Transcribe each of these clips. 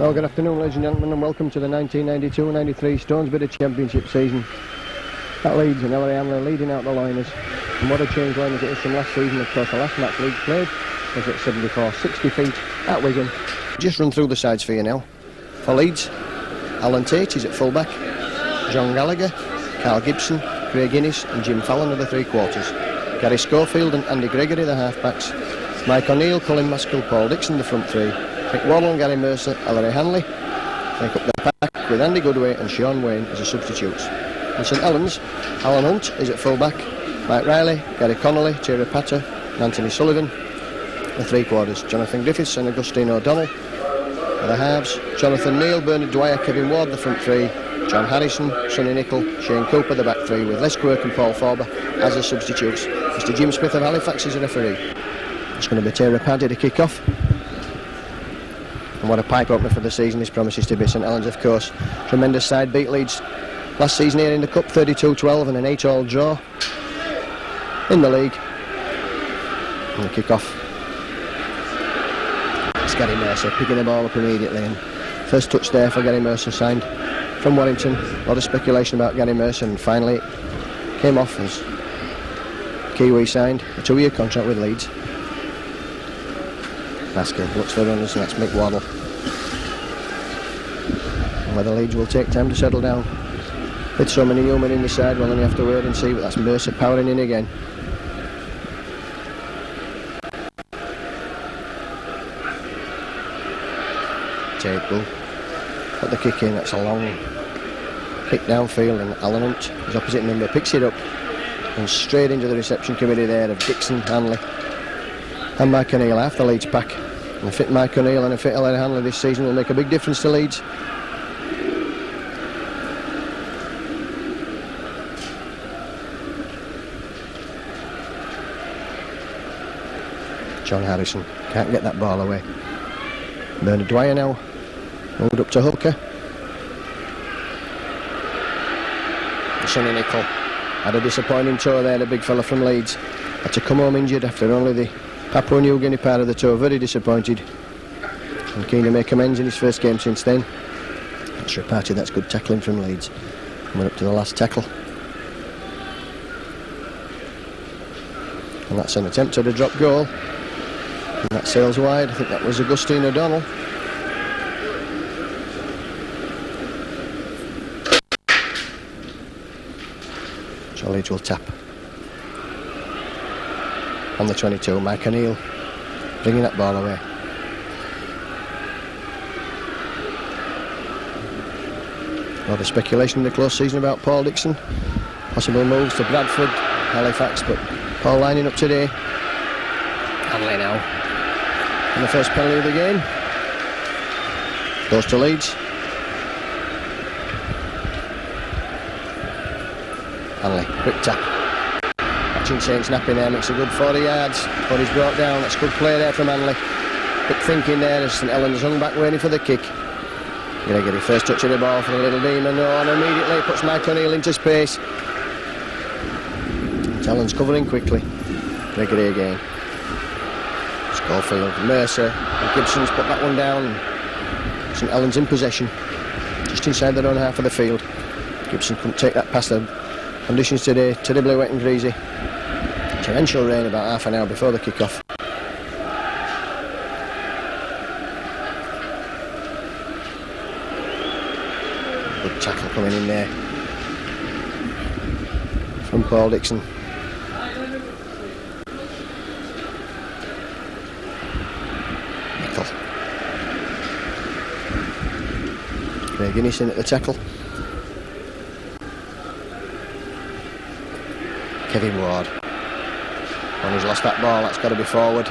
Well, good afternoon, ladies and gentlemen, and welcome to the 1992-93 Stonesbridge Championship season at Leeds, and Ellery Hanley leading out the liners. And what a change line as it is from last season. Of course, the last match Leeds played was at 60 feet at Wigan. Just run through the sides for you now. For Leeds, Alan Tate is at fullback, John Gallagher, Carl Gibson, Craig Innes and Jim Fallon are the three quarters. Gary Schofield and Andy Gregory the half-backs. Mike O'Neill, Colin Maskell, Paul Dixon the front three. Mick Waddle and Gary Mercer, Ellery Hanley make up the pack with Andy Goodway and Sean Wayne as the substitutes. And St Helens, Alan Hunt is at full-back, Mike Riley, Gary Connolly, Terry Patter and Anthony Sullivan the three quarters. Jonathan Griffiths and Augustine O'Donnell are the halves. Jonathan Neal, Bernard Dwyer, Kevin Ward the front three. John Harrison, Sonny Nichol, Shane Cooper the back three with Les Quirk and Paul Forber as the substitutes. Mr Jim Smith of Halifax is the referee. It's going to be Terry Paddy to kick off. And what a pipe opener for the season this promises to be. St Helens, of course, tremendous side, beat Leeds last season here in the Cup 32-12 and an 8-all draw in the league. And the kick off, it's Gary Mercer picking the ball up immediately, and first touch there for Gary Mercer, signed from Warrington. A lot of speculation about Gary Mercer, and finally it came off as Kiwi signed a 2-year contract with Leeds. Maskell looks for runners, and that's Mick Waddle. And whether Leeds will take time to settle down with so many new men in the side, we'll only have to wait and see. But that's Mercer powering in again. Tate will put the kick in. That's a long kick downfield, and Alan Hunt, his opposite number, picks it up and straight into the reception committee there of Dixon, Hanley and Mike O'Neill, half the Leeds pack. And a fit Mike O'Neill and a fit Ellery Hanley this season will make a big difference to Leeds. John Harrison can't get that ball away. Bernard Dwyer now moved up to hooker. Sonny Nichol had a disappointing tour there, the big fella from Leeds. Had to come home injured after only the Papua New Guinea part of the tour. Very disappointed and keen to make amends in his first game since then. That's a party. That's good tackling from Leeds. Coming up to the last tackle, and that's an attempt at a drop goal, and that sails wide. I think that was Augustine O'Donnell. So Leeds will tap on the 22. Mike O'Neill bringing that ball away. A lot of speculation in the close season about Paul Dixon. Possible moves to Bradford, Halifax, but Paul lining up today. Hanley now. And the first penalty of the game goes to Leeds. Hanley, quick tap. St snapping there, makes a good 40 yards, but he's brought down. That's good play there from Hanley. Quick thinking there as St Helens hung back waiting for the kick. Gregory, first touch of the ball for the little demon, and immediately puts Mike O'Neill into space. St Helens covering quickly. Gregory again. Schofield, Mercer, and Gibson's put that one down. St Helens in possession, just inside their own half of the field. Gibson couldn't take that past them. Conditions today terribly wet and greasy. Torrential rain about half an hour before the kick-off. Good tackle coming in there from Paul Dixon. Nichol. Craig Innes in at the tackle. Kevin Ward. When he's lost that ball, that's got to be forward.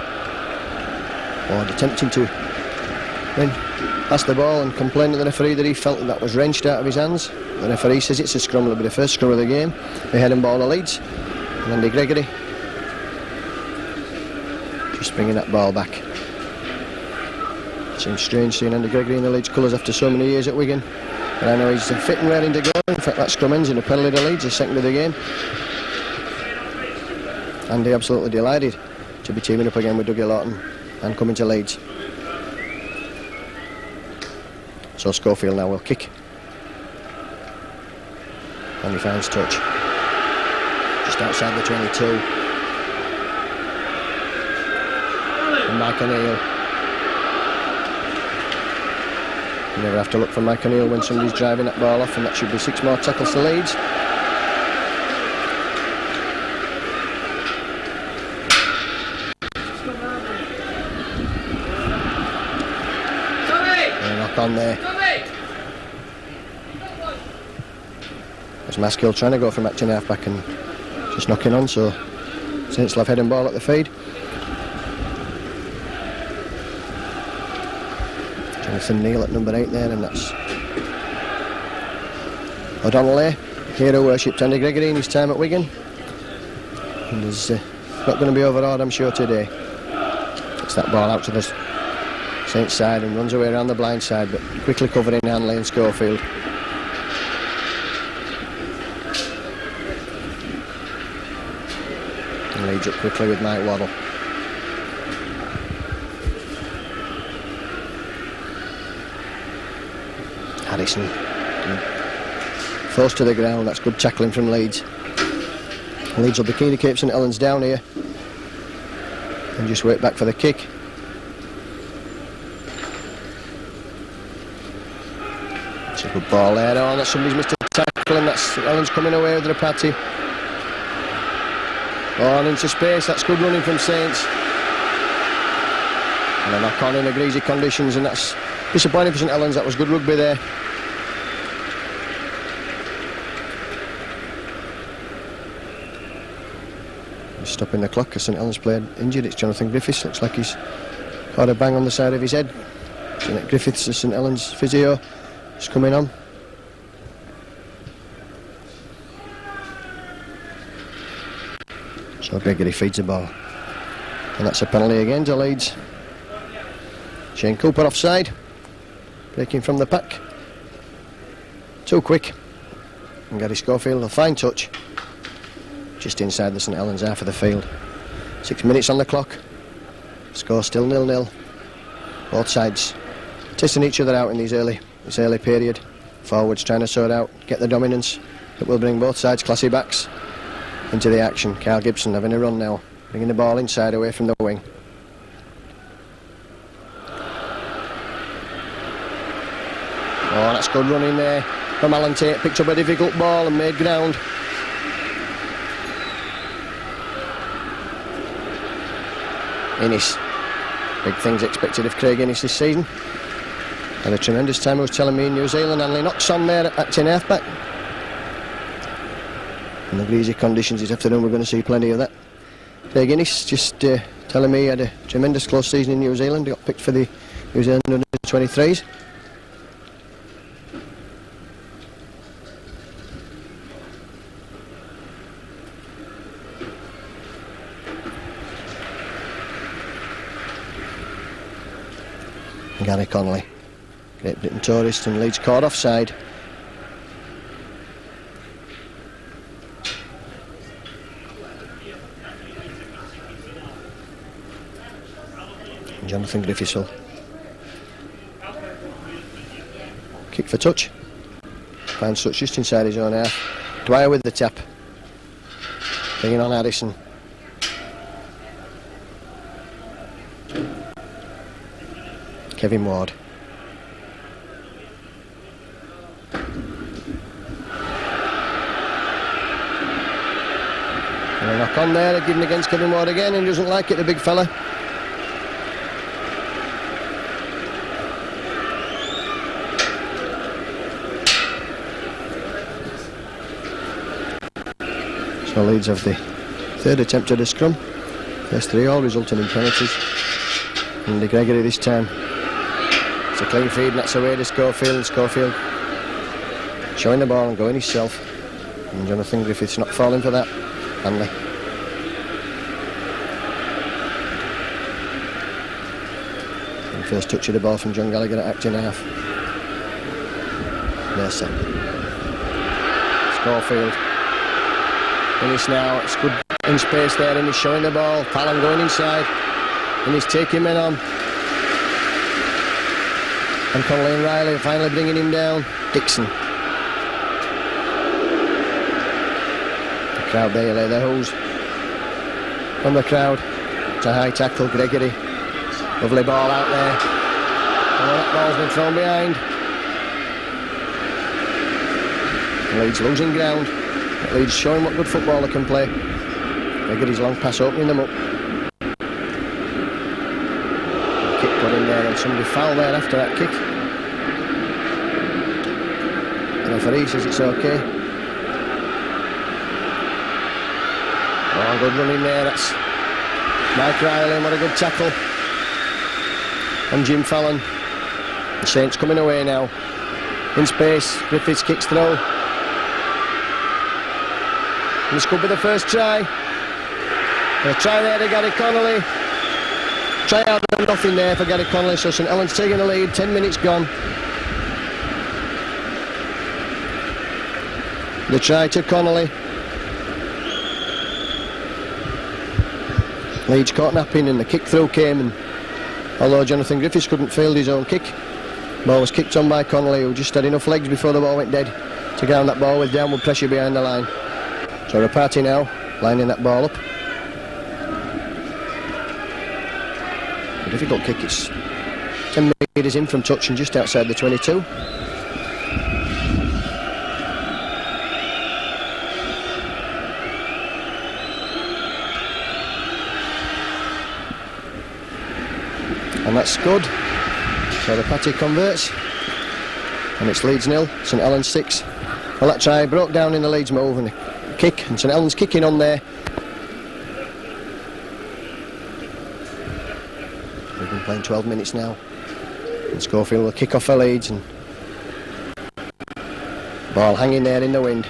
Ward attempting to then pass the ball and complain to the referee that he felt that was wrenched out of his hands. The referee says it's a scrum. It'll be the first scrum of the game. The head and ball to Leeds. And Andy Gregory just bringing that ball back. Seems strange seeing Andy Gregory in the Leeds colours after so many years at Wigan. But I know he's fit and raring to go. In fact, that scrum ends in a penalty to Leeds, the second of the game. Andy absolutely delighted to be teaming up again with Dougie Lawton and coming to Leeds. So Schofield now will kick. And he finds touch. Just outside the 22. And Mike O'Neill. You never have to look for Mike O'Neill when somebody's driving that ball off, and that should be 6 more tackles to Leeds. And a knock on there. There's Maskill trying to go from acting half-back and just knocking on, so Saints will have head and ball at the feed. Jonathan Neal at number 8 there, and that's O'Donnell, hero worshipped Andy Gregory in his time at Wigan, and is not going to be overawed, I'm sure, today. Gets that ball out to the Saints side and runs away around the blind side, but quickly covering Hanley and Schofield. And leads up quickly with Mike Waddle. Harrison close to the ground. That's good tackling from Leeds. Leeds will be keen to keep St Helens down here and just wait back for the kick. It's a good ball there. Oh, that's somebody's missed a tackle, and that's St Helens coming away with the party. Oh, and into space. That's good running from Saints. And a knock on in the greasy conditions, and that's disappointing for St Helens. That was good rugby there. Stopping the clock because St Helens played injured. It's Jonathan Griffiths. Looks like he's got a bang on the side of his head. Janet Griffiths, the St Helens physio, is coming on. So Gregory feeds the ball, and that's a penalty again to Leeds. Shane Cooper offside, breaking from the pack. Too quick. And Gary Schofield, a fine touch, just inside the St Helens half of the field. 6 minutes on the clock. Score still 0-0. Both sides testing each other out in this early period. Forwards trying to sort out, get the dominance that will bring both sides classy backs into the action. Carl Gibson having a run now, bringing the ball inside away from the wing. Oh, that's good running there from Alan Tate. Picked up a difficult ball and made ground. Innes. Big things expected of Craig Innes this season. Had a tremendous time, he was telling me, in New Zealand. Hanley knocks on there at acting half-back. In the greasy conditions this afternoon, we're going to see plenty of that. Craig Innes just telling me he had a tremendous close season in New Zealand. He got picked for the New Zealand under-23s. Gary Connolly, Great Britain tourist, and Leeds caught offside. And Jonathan Griffiths will kick for touch. Finds touch just inside his own half. Dwyer with the tap, bringing on Harrison. Kevin Ward. And a knock on there, given against Kevin Ward again, and he doesn't like it, the big fella. So Leeds have the third attempt at a scrum. First 3 all resulting in penalties. And the Gregory this time. It's a clean feed, and that's away to Schofield, and Schofield showing the ball and going himself. And Jonathan Griffiths not falling for that. Hanley. And first touch of the ball from John Gallagher at acting half. Mercer. Schofield. Innes now, it's good in space there, and he's showing the ball. Palin going inside, and he's taking men on. And Connolly and Riley finally bringing him down. Dixon. The crowd there lay their hose from the crowd. It's a high tackle, Gregory. Lovely ball out there. Oh, that ball's been thrown behind. Leeds losing ground. Leeds showing what good football they can play. Gregory's long pass opening them up. Kick put in there and somebody fouled there after that kick. The referee says it's okay. Oh, good run in there. That's Mike Riley. What a good tackle. And Jim Fallon. The Saints coming away now. In space. Griffiths kicks through. This could be the first try. A try there to Gary Connolly. Try out of nothing there for Gary Connolly. So St Helens taking the lead. 10 minutes gone. The try to Connolly. Leeds caught napping and the kick through came. And although Jonathan Griffiths couldn't field his own kick, the ball was kicked on by Connolly, who just had enough legs before the ball went dead to ground that ball with downward pressure behind the line. So Rapati now lining that ball up. A difficult kick. It's 10 metres in from touch and just outside the 22. And that's good. So Rapati converts. And it's Leeds 0, St Helens 6. Well, that try broke down in the Leeds move and kick, and St Helens kicking on there. We've been playing 12 minutes now. And Schofield will kick off for Leeds, and ball hanging there in the wind.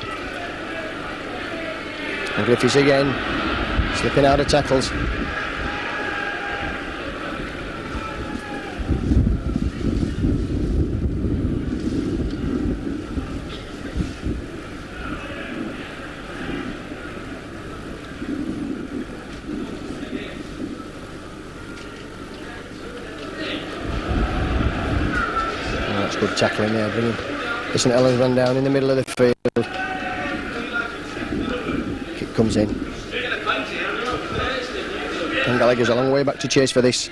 And Griffiths again, slipping out of tackles. Good tackling there, bringing the St Helens run down in the middle of the field. Kick comes in. And Gallagher's a long way back to chase for this.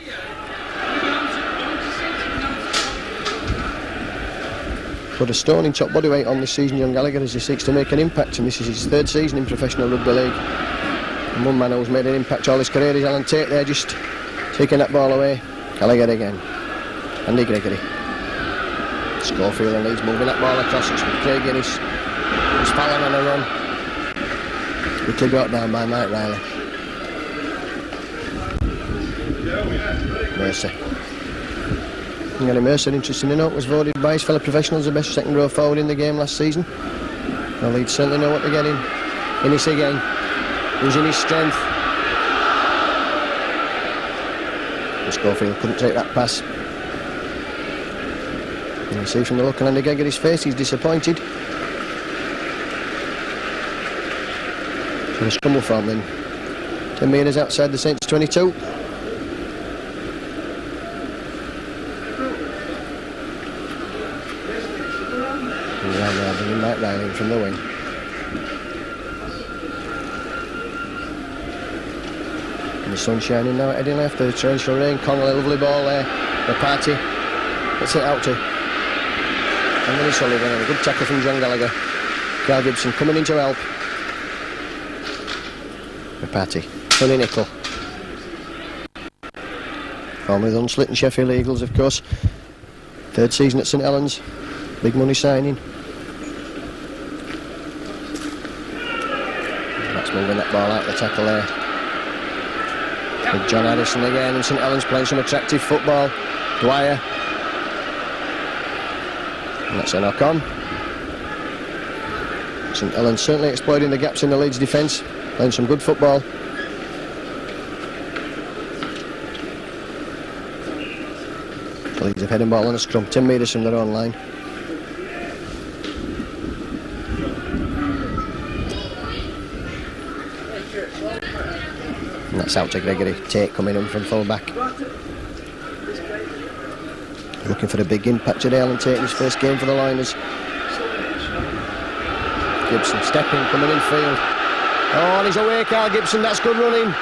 Put a stone in top body weight on this season, young Gallagher, as he seeks to make an impact, and this is his third season in professional rugby league. And one man who's made an impact all his career is Alan Tate there, just taking that ball away. Gallagher again. Andy Gregory. Schofield and Leeds moving that ball across. It's with Craig Innes. It's Fallon on a run. Quickly brought down by Mike Riley. Mercer. Gary Mercer, interesting to note, was voted by his fellow professionals the best second row forward in the game last season. The Leeds certainly know what they're getting. Innes again, losing his strength. And Schofield couldn't take that pass. You see from the look on Andy Gregory's face, he's disappointed. So the scramble form then. 10 metres outside the Saints 22. And around there, bringing Mike Riley in from the wing. And the sun's shining now, heading left, the torrential rain. Connolly, lovely ball there. The party. What's it out to? Anthony Sullivan, and a good tackle from John Gallagher. Carl Gibson coming in to help. Rapati, Tony Nicol. Formerly the Unslitten Sheffield Eagles, of course. Third season at St Helens. Big money signing. And that's moving that ball out the tackle there. With John Addison again, and St Helens playing some attractive football. Dwyer. And that's a knock on. St Helens certainly exploiting the gaps in the Leeds defence, playing some good football. The Leeds have heading ball on a scrum, 10 metres from their own line. And that's out to Gregory. Tate coming in from full back. Looking for a big impact today, and taking his first game for the Liners. Gibson stepping, coming in field. Oh, and he's away, Carl Gibson. That's good running.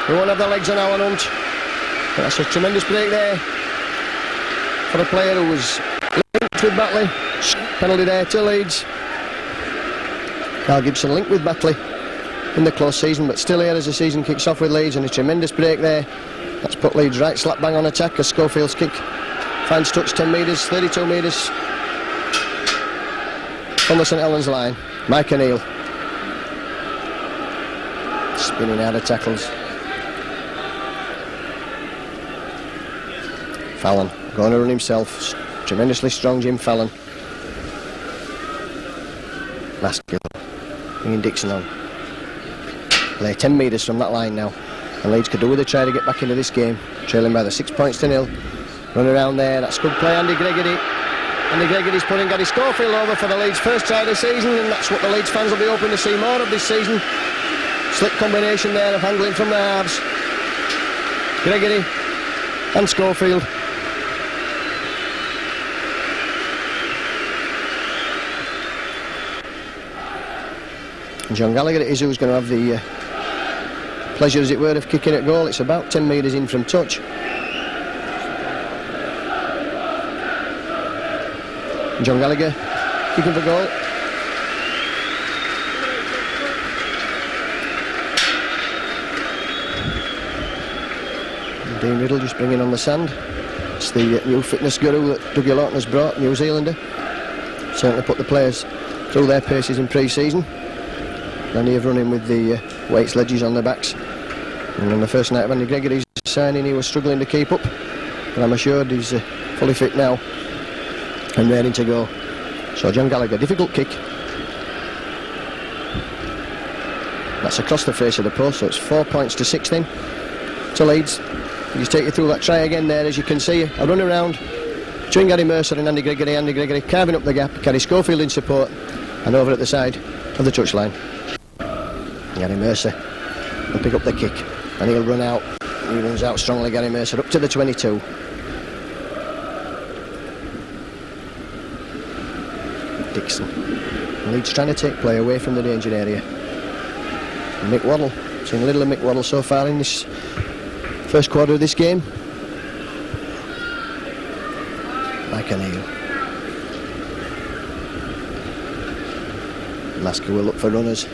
He won't have the legs on Alan Hunt. But that's a tremendous break there for a player who was linked with Batley. Penalty there to Leeds. Carl Gibson linked with Batley in the close season, but still here as the season kicks off with Leeds, and a tremendous break there. That's put Leeds right slap bang on attack as Schofield's kick finds touch 10 metres, 32 metres from the St Helens line. Mike O'Neill spinning out of tackles. Fallon going to run himself. Tremendously strong Jim Fallon. Maskell bringing Dixon on. Play 10 metres from that line now, and Leeds could do with a try to get back into this game, trailing by the 6 points to 0. Run around there, that's good play. Andy Gregory. Andy Gregory's putting Gary Schofield over for the Leeds first try of the season, and that's what the Leeds fans will be hoping to see more of this season. Slick combination there of handling from the halves. Gregory and Schofield. And John Gallagher it is who's going to have the pleasure, as it were, of kicking at goal. It's about 10 metres in from touch. And John Gallagher kicking for goal. And Dean Riddle just bringing on the sand. It's the new fitness guru that Dougie Lawton has brought, New Zealander. Certainly put the players through their paces in pre-season. Plenty of running with the weights ledges on their backs. And on the first night of Andy Gregory's signing, he was struggling to keep up, but I'm assured he's fully fit now and ready to go. So John Gallagher, difficult kick. That's across the face of the post, so it's 4 points to 6 then to Leeds. He's take you through that try again there, as you can see. A run around between Gary Mercer and Andy Gregory. Andy Gregory carving up the gap, Gary Schofield in support, and over at the side of the touchline. Gary Mercer will pick up the kick, and he'll run out. He runs out strongly, Gary Mercer, up to the 22. Dixon. Leeds trying to take play away from the danger area. And Mick Waddle. Seen little of Mick Waddle so far in this first quarter of this game. Mike O'Neill. Masker will look for runners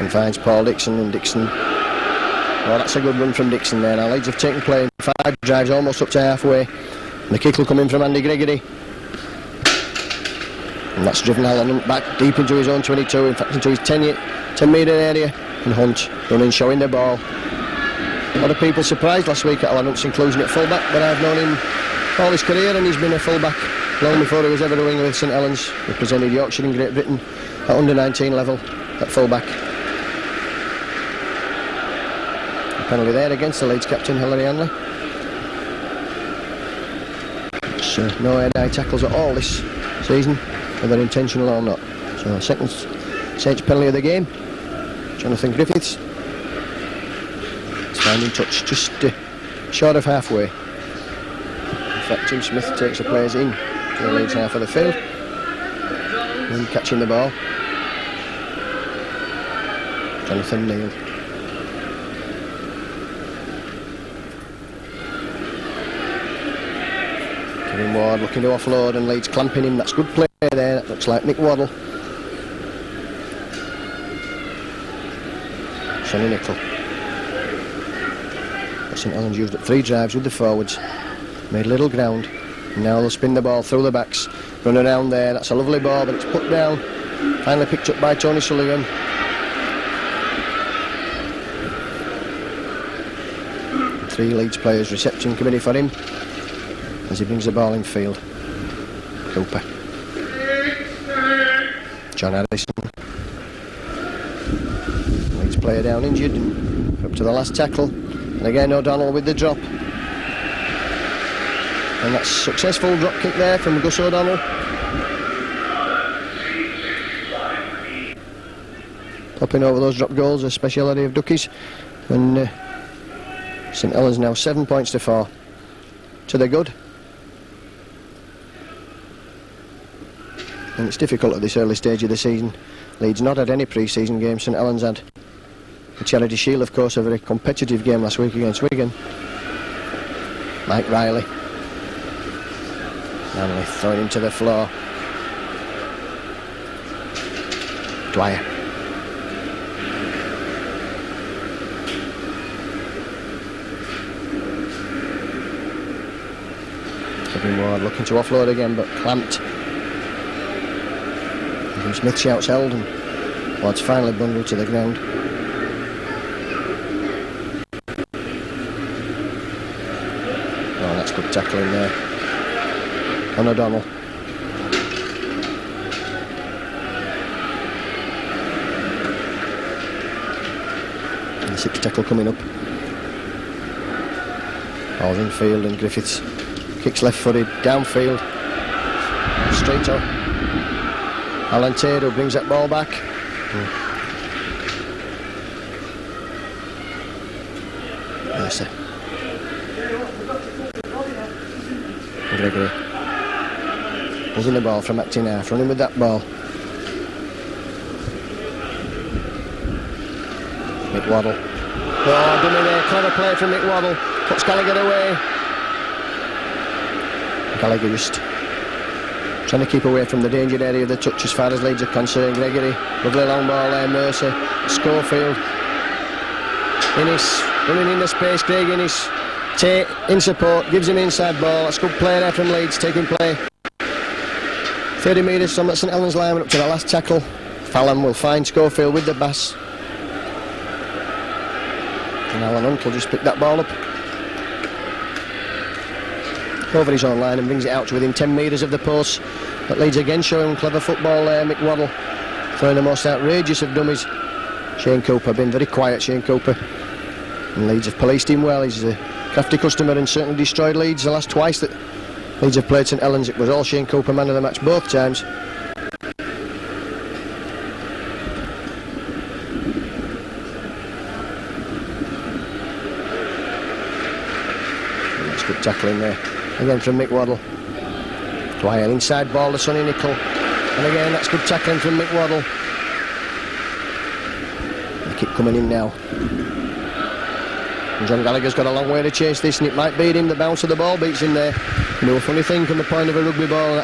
and finds Paul Dixon, and Dixon, oh, that's a good run from Dixon there. Now Leeds have taken play in 5 drives, almost up to halfway, and the kick will come in from Andy Gregory, and that's driven Alan Hunt back deep into his own 22, in fact into his 10 metre area, and Hunt running, showing the ball. A lot of people surprised last week at Alan Hunt's inclusion at full-back, but I've known him all his career, and he's been a full-back long before he was ever a winger with St Helens. Represented Yorkshire and Great Britain at under-19 level at full-back. Penalty there against the Leeds captain, Hilary Hanley. So no head-high tackles at all this season, whether intentional or not. So second stage penalty of the game, Jonathan Griffiths. It's finding touch just short of halfway. In fact, Tim Smith takes the players in to the Leeds half of the field and catching the ball. Jonathan Neal. Kevin Ward looking to offload, and Leeds clamping him. That's good play there. That looks like Mick Waddle. Sonny Nichol. St Helens used up 3 drives with the forwards. Made little ground. And now they'll spin the ball through the backs. Run around there. That's a lovely ball, but it's put down. Finally picked up by Tony Sullivan. Three Leeds players reception committee for him as he brings the ball in field. Cooper. John Harrison. Leeds player down injured and up to the last tackle. And again O'Donnell with the drop. And that's successful drop kick there from Gus O'Donnell. Popping over those drop goals, a speciality of Duckies. And St Helens now 7 points to 4. to the good. And it's difficult at this early stage of the season. Leeds not had any pre-season games. St Helens had the Charity Shield, of course, a very competitive game last week against Wigan. Mike Riley. Manley throwing him to the floor. Dwyer. Kevin Ward looking to offload again, but clamped. And Smith shouts held, and Ward's finally bundled to the ground. Oh, that's good tackling there on O'Donnell. And the sixth tackle coming up. Ball's in field, and Griffiths kicks left-footed downfield, straight up. Alan Taylor brings that ball back. Mercer. Gregory. Losing the ball from acting half, running with that ball. Mick Waddle. Oh, dummy there, clever play from Mick Waddle. Puts Gallagher away. Gallagher just trying to keep away from the danger area of the touch as far as Leeds are concerned. Gregory, lovely long ball there, Mercer. Schofield. Innes, running into space, Craig Innes. Tate in support, gives him inside ball. That's good play there from Leeds, taking play 30 metres from that St Helens line up to the last tackle. Fallon will find Schofield with the pass. And Alan Hunt will just pick that ball up over his own line and brings it out to within 10 metres of the post. But Leeds again showing clever football there. Mick Waddle throwing the most outrageous of dummies. Shane Cooper been very quiet, Shane Cooper. And Leeds have policed him well. He's a crafty customer and certainly destroyed Leeds. The last twice that Leeds have played St Helens, it was all Shane Cooper man of the match both times. And that's good tackling there. Again from Mick Waddle. Dwyer inside ball to Sonny Nicol. And again that's good tackling from Mick Waddle. They keep coming in now. And John Gallagher's got a long way to chase this, and it might beat him. The bounce of the ball beats him there. You know, a funny thing from the point of a rugby ball,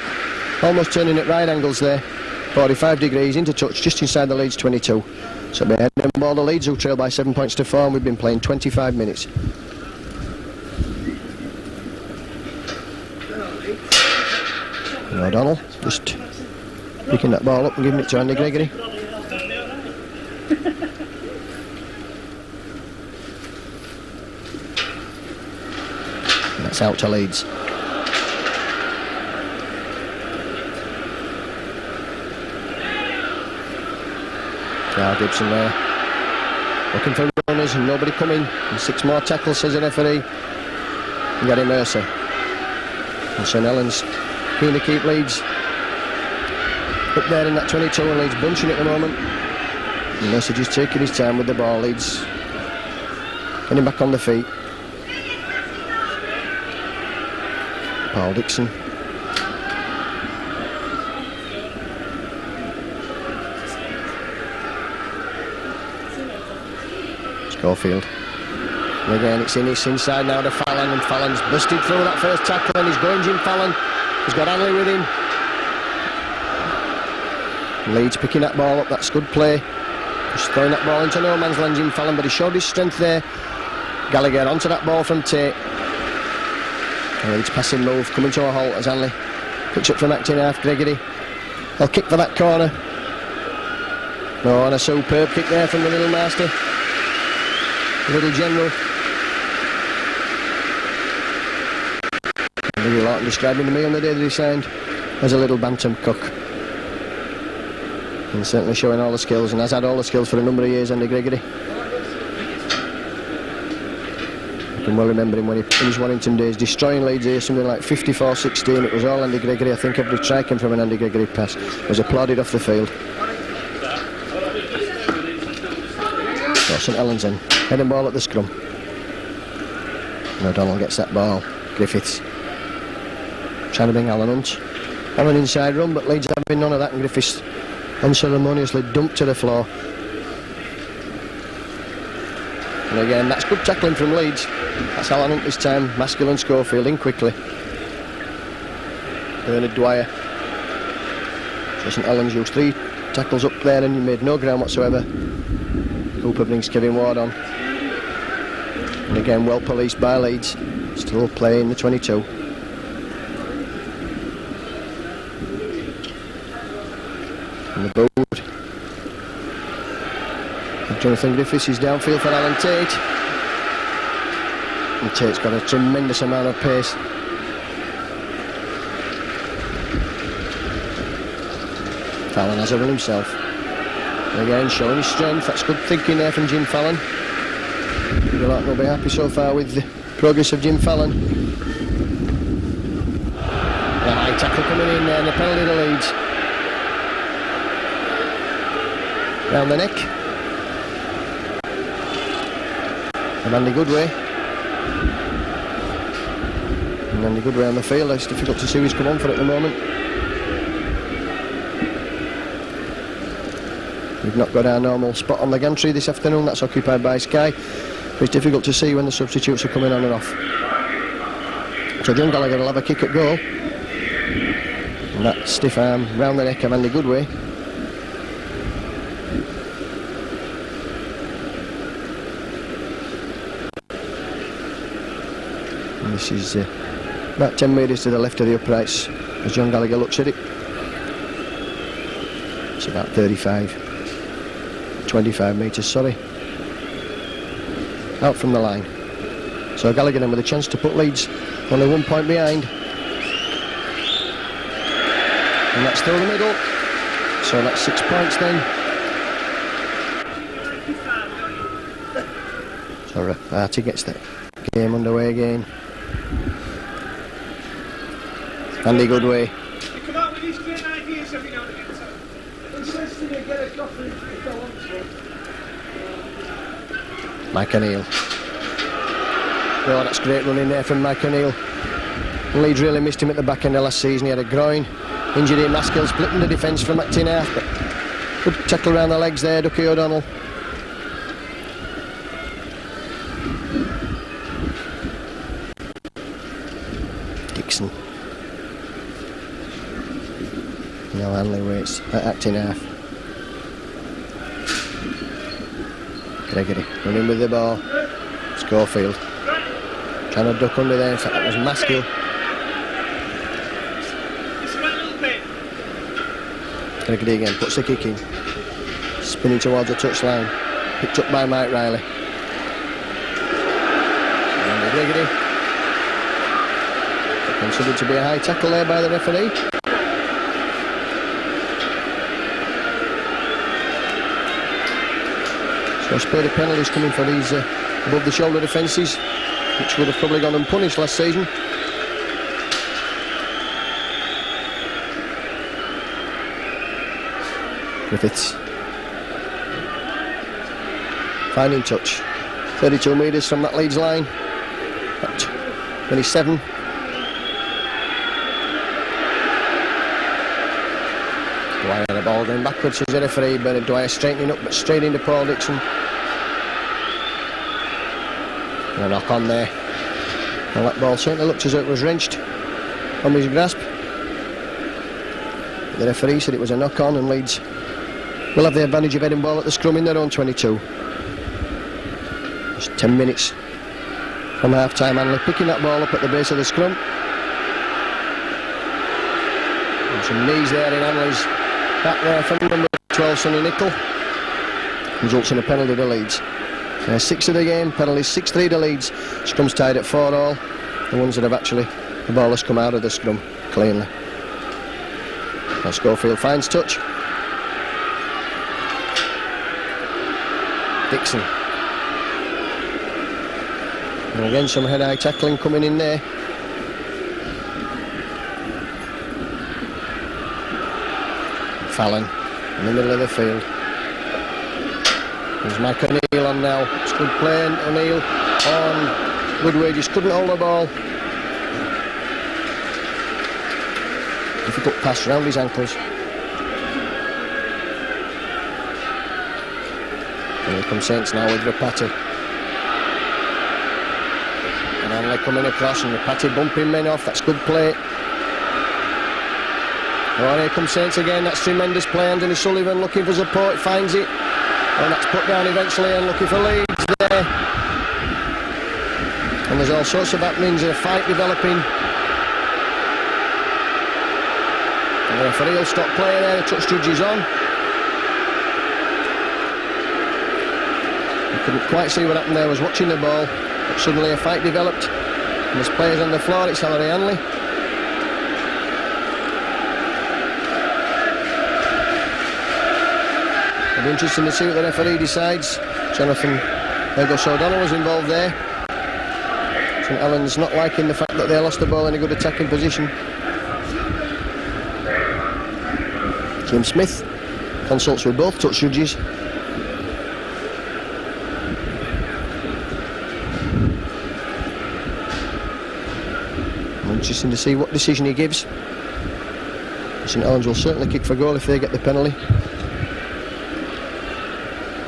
almost turning at right angles there. 45 degrees into touch just inside the Leeds 22. So behind the ball, the Leeds who trail by 7 points to 4, and we've been playing 25 minutes. And O'Donnell just picking that ball up and giving it to Andy Gregory. And that's out to Leeds. Now Gibson there, looking for runners and nobody coming. And 6 more tackles, says the referee. And Gary Mercer. And St Helens keen to keep Leeds up there in that 22, and Leeds bunching at the moment. And Mercer just taking his time with the ball. Leeds getting back on the feet. Paul Dixon. Schofield. And again it's Innes inside now to Fallon, and Fallon's busted through that first tackle, and he's going Jim Fallon. He's got Hanley with him. Leeds picking that ball up, that's good play. Just throwing that ball into no man's land, Jim Fallon, but he showed his strength there. Gallagher onto that ball from Tate. And Leeds passing move coming to a halt as Hanley picks up from acting half. Gregory, they'll kick for that corner. No, and a superb kick there from the little master, the little general. Maybe Lawton describing to me on the day that he signed as a little bantam cock. And certainly showing all the skills, and has had all the skills for a number of years, Andy Gregory. I can well remember him when he in his Warrington days destroying Leeds here, something like 54-16. It was all Andy Gregory. I think every try came from an Andy Gregory pass. Was applauded off the field. So St Helens then heading ball at the scrum. And O'Donnell gets that ball. Griffiths trying to bring Alan Hunt on an inside run, but Leeds having none of that, and Griffiths unceremoniously dumped to the floor. And again, that's good tackling from Leeds. That's Alan Hunt this time. Maskell and Schofield in quickly. Bernard Dwyer. So St Helens used 3 tackles up there and he made no ground whatsoever. Cooper brings Kevin Ward on. And again, well policed by Leeds. Still playing the 22. And the boot. Jonathan Griffiths is downfield for Alan Tate. And Tate's got a tremendous amount of pace. Fallon has a run himself. And again, showing his strength. That's good thinking there from Jim Fallon. You'll not be happy so far with the progress of Jim Fallon. A high tackle coming in there, and the penalty to Leeds. Round the neck. And Andy Goodway. And Andy Goodway on the field. It's difficult to see who's come on for it at the moment. We've not got our normal spot on the gantry this afternoon. That's occupied by Sky. But it's difficult to see when the substitutes are coming on and off. So John Gallagher will have a kick at goal. And that stiff arm round the neck of Andy Goodway. And this is about 10 metres to the left of the uprights as John Gallagher looks at it. It's about 25 metres, sorry. Out from the line. So Gallagher then with a chance to put Leeds only 1 point behind. And that's through the middle. So that's 6 points then. So Artie gets the game underway again. Andy Goodway. Come out with these great ideas every now and again, so. Interesting to get a coffee if you want to. Mike O'Neill. Oh, that's great running there from Mike O'Neill. Leeds really missed him at the back end of last season. He had a groin injury in Maskell, splitting the defence from acting half. But good tackle around the legs there, Ducky O'Donnell. Dixon. Now Hanley waits at acting half. Gregory running with the ball. Schofield trying to duck under there. In fact, that was Maskell. Gregory again puts the kick in. Spinning towards the touchline. Picked up by Mike Riley. And Gregory. Considered to be a high tackle there by the referee. So a spate of penalties coming for these above the shoulder defences, which would have probably gone unpunished last season. Griffiths. Finding touch. 32 metres from that Leeds line. At 27. Dwyer had the ball going backwards as a referee, but Dwyer straightening up, but straight into Paul Dixon. And a knock on there. Well, that ball certainly looked as though it was wrenched from his grasp. But the referee said it was a knock on, and Leeds will have the advantage of heading ball at the scrum in their own 22. Just 10 minutes from half time. Hanley picking that ball up at the base of the scrum. And some knees there in Hanley's back there from number 12, Sonny Nicol. Results in a penalty to Leeds. 6 of the game, penalties 6-3 to Leeds. Scrum's tied at 4-all. The ones that have actually, the ball has come out of the scrum cleanly. Now Schofield finds touch. Dixon. And again some head-high tackling coming in there. Fallon in the middle of the field. There's Mike O'Neill on now. It's good play. O'Neill on. Goodway just couldn't hold the ball. Difficult pass round his ankles. And here comes Saints now with Rapati. And Hanley coming across and Rapati bumping men off. That's good play. Oh, here comes Saints again. That's tremendous play. Anthony Sullivan looking for support, finds it. And that's put down eventually and looking for Leeds there. And there's all sorts of happenings, a fight developing. And the referee will stop play there, the touch judge is on. I couldn't quite see what happened there, I was watching the ball. But suddenly a fight developed. And there's players on the floor, it's Ellery Hanley. It'll be interesting to see what the referee decides. Jonathan Fergus O'Donnell was involved there. St Helens not liking the fact that they lost the ball in a good attacking position. Jim Smith consults with both touch judges. Interesting to see what decision he gives. St Helens will certainly kick for goal if they get the penalty.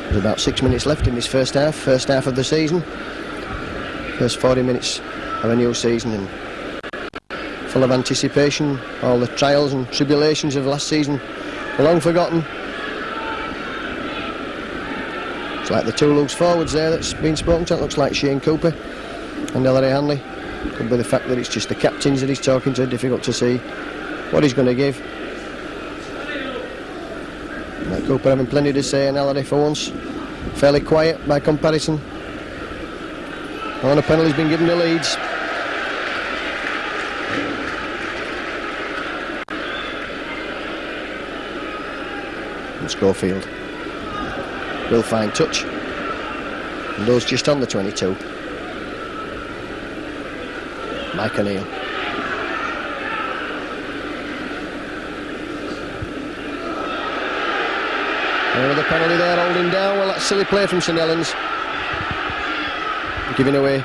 There's about 6 minutes left in this first half of the season. First 40 minutes of a new season, and full of anticipation. All the trials and tribulations of last season are long forgotten. It's like the two loose forwards there that's been spoken to. It looks like Shane Cooper and Ellery Hanley. Could be the fact that it's just the captains that he's talking to. Difficult to see what he's going to give. Like Cooper having plenty to say, and Ellery for once fairly quiet by comparison. And a penalty's been given to Leeds. And Schofield will find touch. And those just on the 22. Mike O'Neill. Another penalty there, holding down. Well, that's silly play from St Helens. Giving away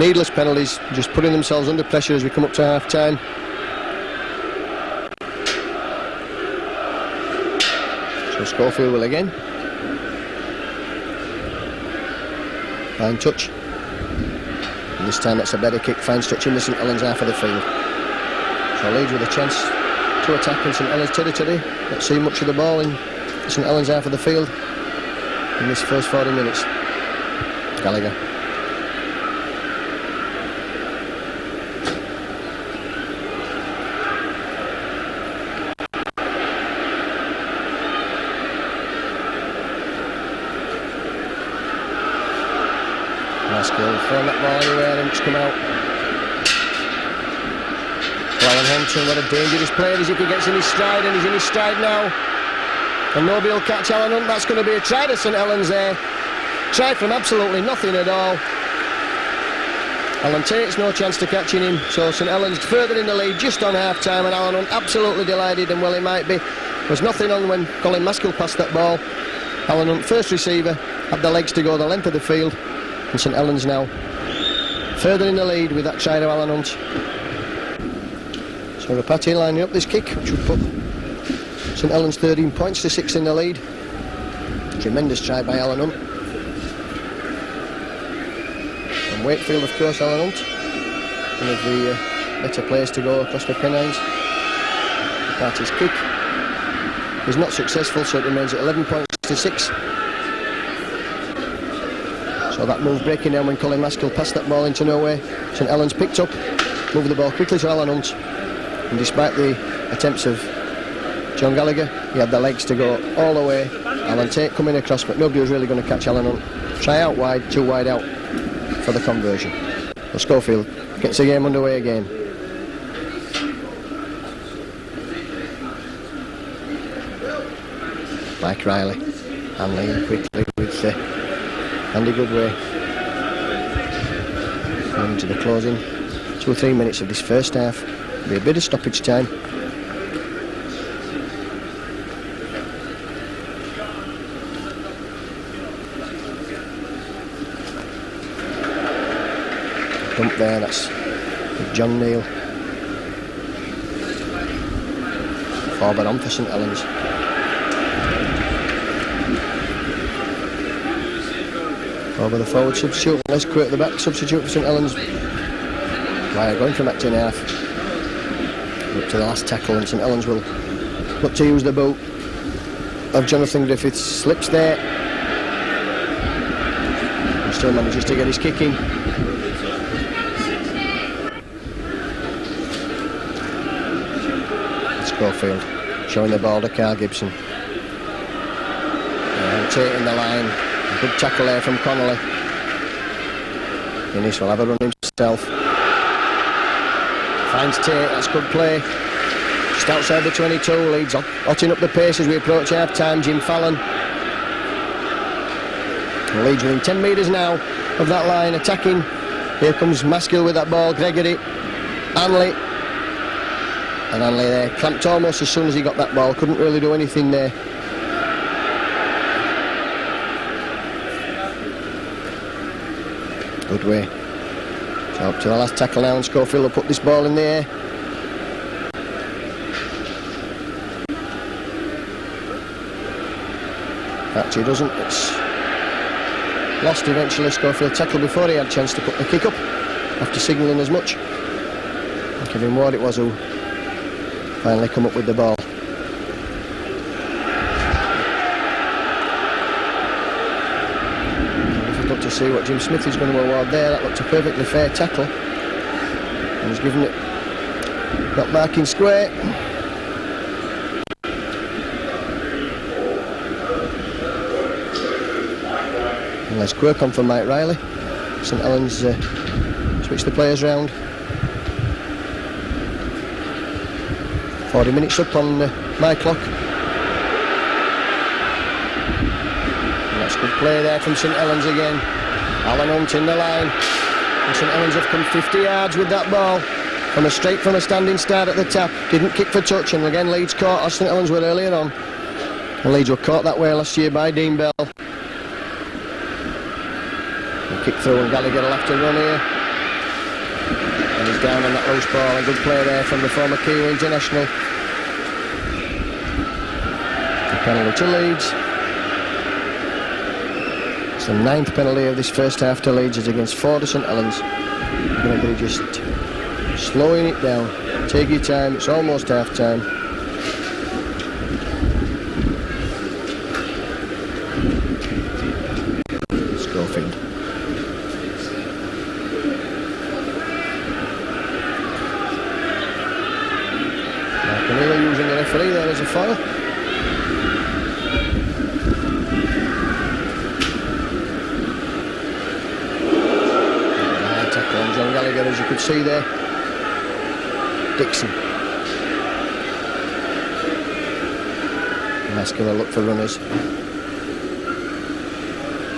needless penalties, just putting themselves under pressure as we come up to half time. So Schofield will again find touch, and this time that's a better kick, finds touch in the St Helens half of the field. So Leeds with a chance to attack in St Helens territory. Not see much of the ball in St Helens half of the field in this first 40 minutes. Gallagher. Nice goal, throwing that ball anywhere and it's come out. Alan Hampton, what a dangerous player as if he gets in his stride, and he's in his stride now. And nobody will catch Alan Hunt. That's going to be a try to St Helens there. Try from absolutely nothing at all. Alan Tate's no chance to catching him, so St Helens further in the lead just on half time, and Alan Hunt absolutely delighted, and well he might be. There was nothing on when Colin Maskell passed that ball. Alan Hunt, first receiver, had the legs to go the length of the field, and St Helens now further in the lead with that try to Alan Hunt. So Rapati lining up this kick, which would put St Helens 13 points to 6 in the lead. Tremendous try by Alan Hunt. And Wakefield, of course, Alan Hunt, one of the better players to go across the Pennines. Rapati's kick is not successful, so it remains at 11 points to 6. So that move breaking down when Colin Maskell passed that ball into nowhere. St Helens picked up, moved the ball quickly to Alan Hunt, and despite the attempts of John Gallagher, he had the legs to go all the way. Alan Tate coming across, but nobody was really going to catch Alan Hunt. Try out wide, too wide out for the conversion. So Schofield gets the game underway again. Mike Riley, Hanley quickly with Andy Goodway. And into the closing 2 or 3 minutes of this first half. Be a bit of stoppage time. Dump there, that's John Neal. Forward on for St Helens. Over the forward substitute, let's quit the back substitute for St Helens. Right, going from back to half. Up to the last tackle, and St Helens will look to use the boot of Jonathan Griffiths. Slips there. And still manages to get his kick in. Schofield showing the ball to Carl Gibson. And taking the line. A good tackle there from Connolly. Innes will have a run himself. Finds Tate, that's good play. Just outside the 22, Leeds hotting up the pace as we approach half time. Jim Fallon. And Leeds within 10 metres now of that line, attacking. Here comes Maskill with that ball, Gregory, Hanley. And Hanley there, clamped almost as soon as he got that ball, couldn't really do anything there. Good way. So up to the last tackle now, and Schofield will put this ball in the air. Actually doesn't, it's lost eventually. Schofield tackled before he had a chance to put the kick up, after signalling as much. Kevin Ward it was who finally come up with the ball. Difficult to see what Jim Smith is going to award there. That looked a perfectly fair tackle, and he's given it not marking square. And let's quirk on for Mike Riley. St Helens switch the players round. 40 minutes up on my clock. And that's good play there from St Helens again. Alan Hunt in the line. And St Helens have come 50 yards with that ball. Straight from a standing start at the tap. Didn't kick for touch, and again Leeds caught, as St Helens were earlier on. And Leeds were caught that way last year by Dean Bell. And kick through, and Gallagher will have to run here. And he's down on that loose ball. A good play there from the former Kiwi international. The penalty to Leeds. It's the 9th penalty of this first half to Leeds. It's against 4 to St Helens. Gregory just slowing it down. Take your time, it's almost half time. Schofield. Marcanelli using the referee there as a foul. High tackle on John Gallagher, as you could see there. Dixon. Maskill look for runners.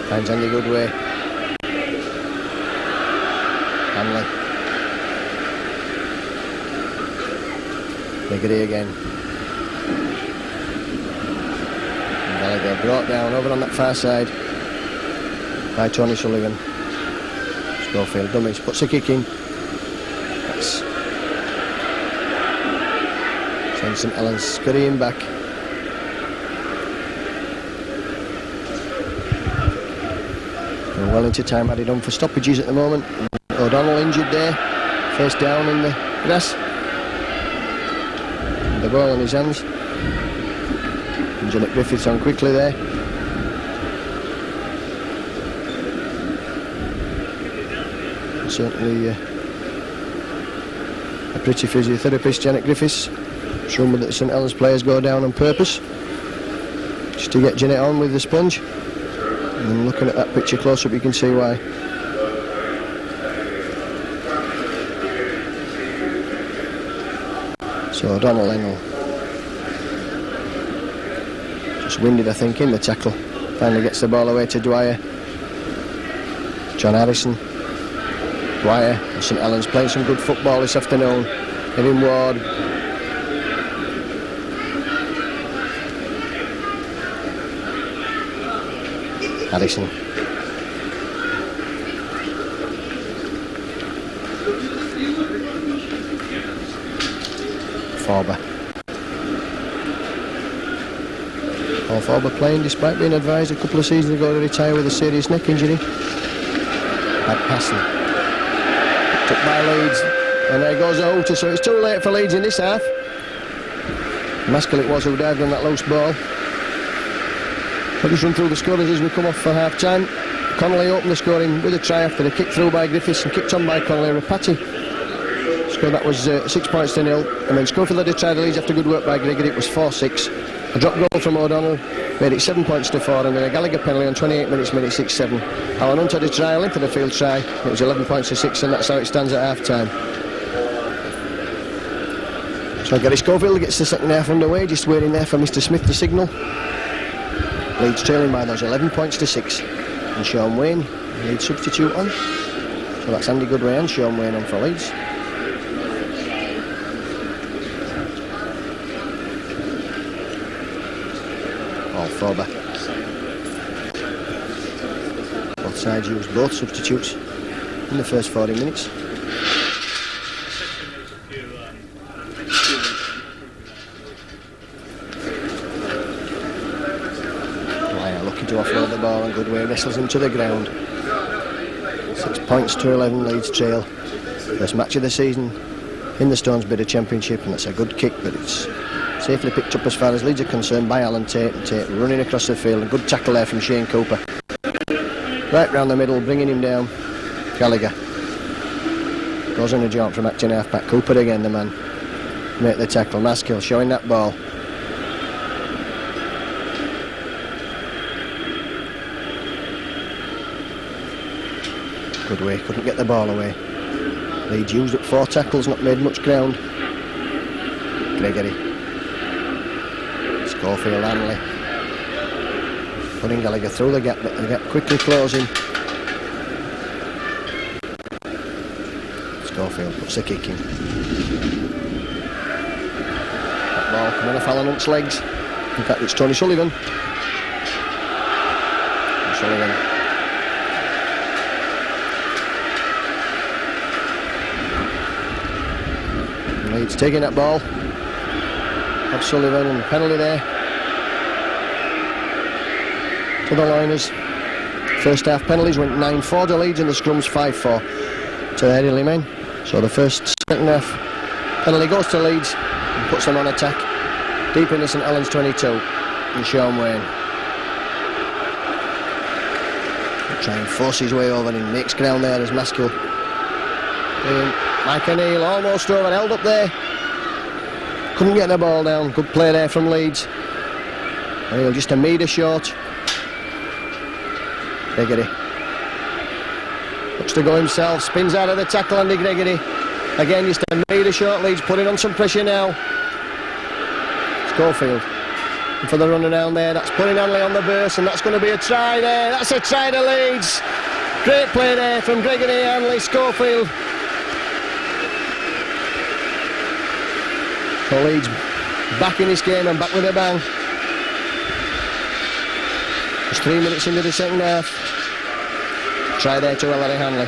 Finds Andy Goodway. Hanley. Gregory again. And Gallagher brought down over on that far side by Tony Sullivan. Schofield dummies, puts a kick in. That's sends St Helens scurrying back. And well into time added on for stoppages at the moment. O'Donnell injured there, face down in the grass. And the ball in his hands. And Janet Griffiths on quickly there. Certainly a pretty physiotherapist, Janet Griffiths. It's rumoured that the St Helens players go down on purpose just to get Janet on with the sponge. And looking at that picture close up, you can see why. So O'Donnell Engel just winded, I think, in the tackle. Finally gets the ball away to Dwyer. John Harrison. Dwyer and St Helens playing some good football this afternoon. Kevin Ward. Harrison. Forber. All four were playing despite being advised a couple of seasons ago to retire with a serious neck injury. Bad passing. Picked up by Leeds. And there goes Outer, so it's too late for Leeds in this half. Maskell it was who dived on that loose ball. I'll just run through the scorers as we come off for half time. Connolly opened the scoring with a try after a kick through by Griffiths and kicked on by Connolly. Rapati scored, that was 6 points to 0. And then Schofield had a try to Leeds after good work by Gregory. It was 4-6. A drop goal from O'Donnell made it 7 points to 4, and then a Gallagher penalty on 28 minutes made it 6-7. Alan Hunt had a try, a length of the field try. It was 11 points to 6, and that's how it stands at half time. So Gary Schofield gets the second half underway, just waiting there for Mr. Smith to signal. Leeds trailing by those 11 points to 6. And Sean Wayne, Leeds substitute on. So that's Andy Goodway and Sean Wayne on for Leeds. All four back. Both sides used both substitutes in the first 40 minutes. To offload the ball, and Goodway wrestles him to the ground. 6 points to 11 Leeds trail. First match of the season in the Stones Bidder Championship, and that's a good kick, but it's safely picked up as far as Leeds are concerned by Alan Tate, and Tate running across the field. A good tackle there from Shane Cooper. Right round the middle, bringing him down. Gallagher goes on a jump from acting half back. Cooper again, the man make the tackle. Maskell showing that ball. Goodway couldn't get the ball away. Leeds used up 4 tackles, not made much ground. Gregory. Schofield, Hanley. Putting Gallagher through the gap, but the gap quickly closing. Schofield puts the kick in. That ball coming off Alan Hunt's legs. In fact, it's Tony Sullivan. And Sullivan. Leeds taking that ball. Have Sullivan and penalty there to the Liners. First half penalties went 9-4 to Leeds, and the scrums 5-4 to the Headingley men. So the second half penalty goes to Leeds and puts them on attack. Deep into St Helens 22 and Sean Wayne. He'll try and force his way over and makes ground there as Maskell. Mike O'Neill almost over, held up there. Couldn't get the ball down. Good play there from Leeds. O'Neill just a metre short. Gregory looks to go himself, spins out of the tackle. Andy Gregory again, just a metre short. Leeds putting on some pressure now. Schofield and for the run around there, that's putting Hanley on the burst, and that's going to be a try there. That's a try to Leeds. Great play there from Gregory, Hanley, Schofield. So Leeds back in this game and back with a bang. Just 3 minutes into the second half. Try there to Ellery Hanley.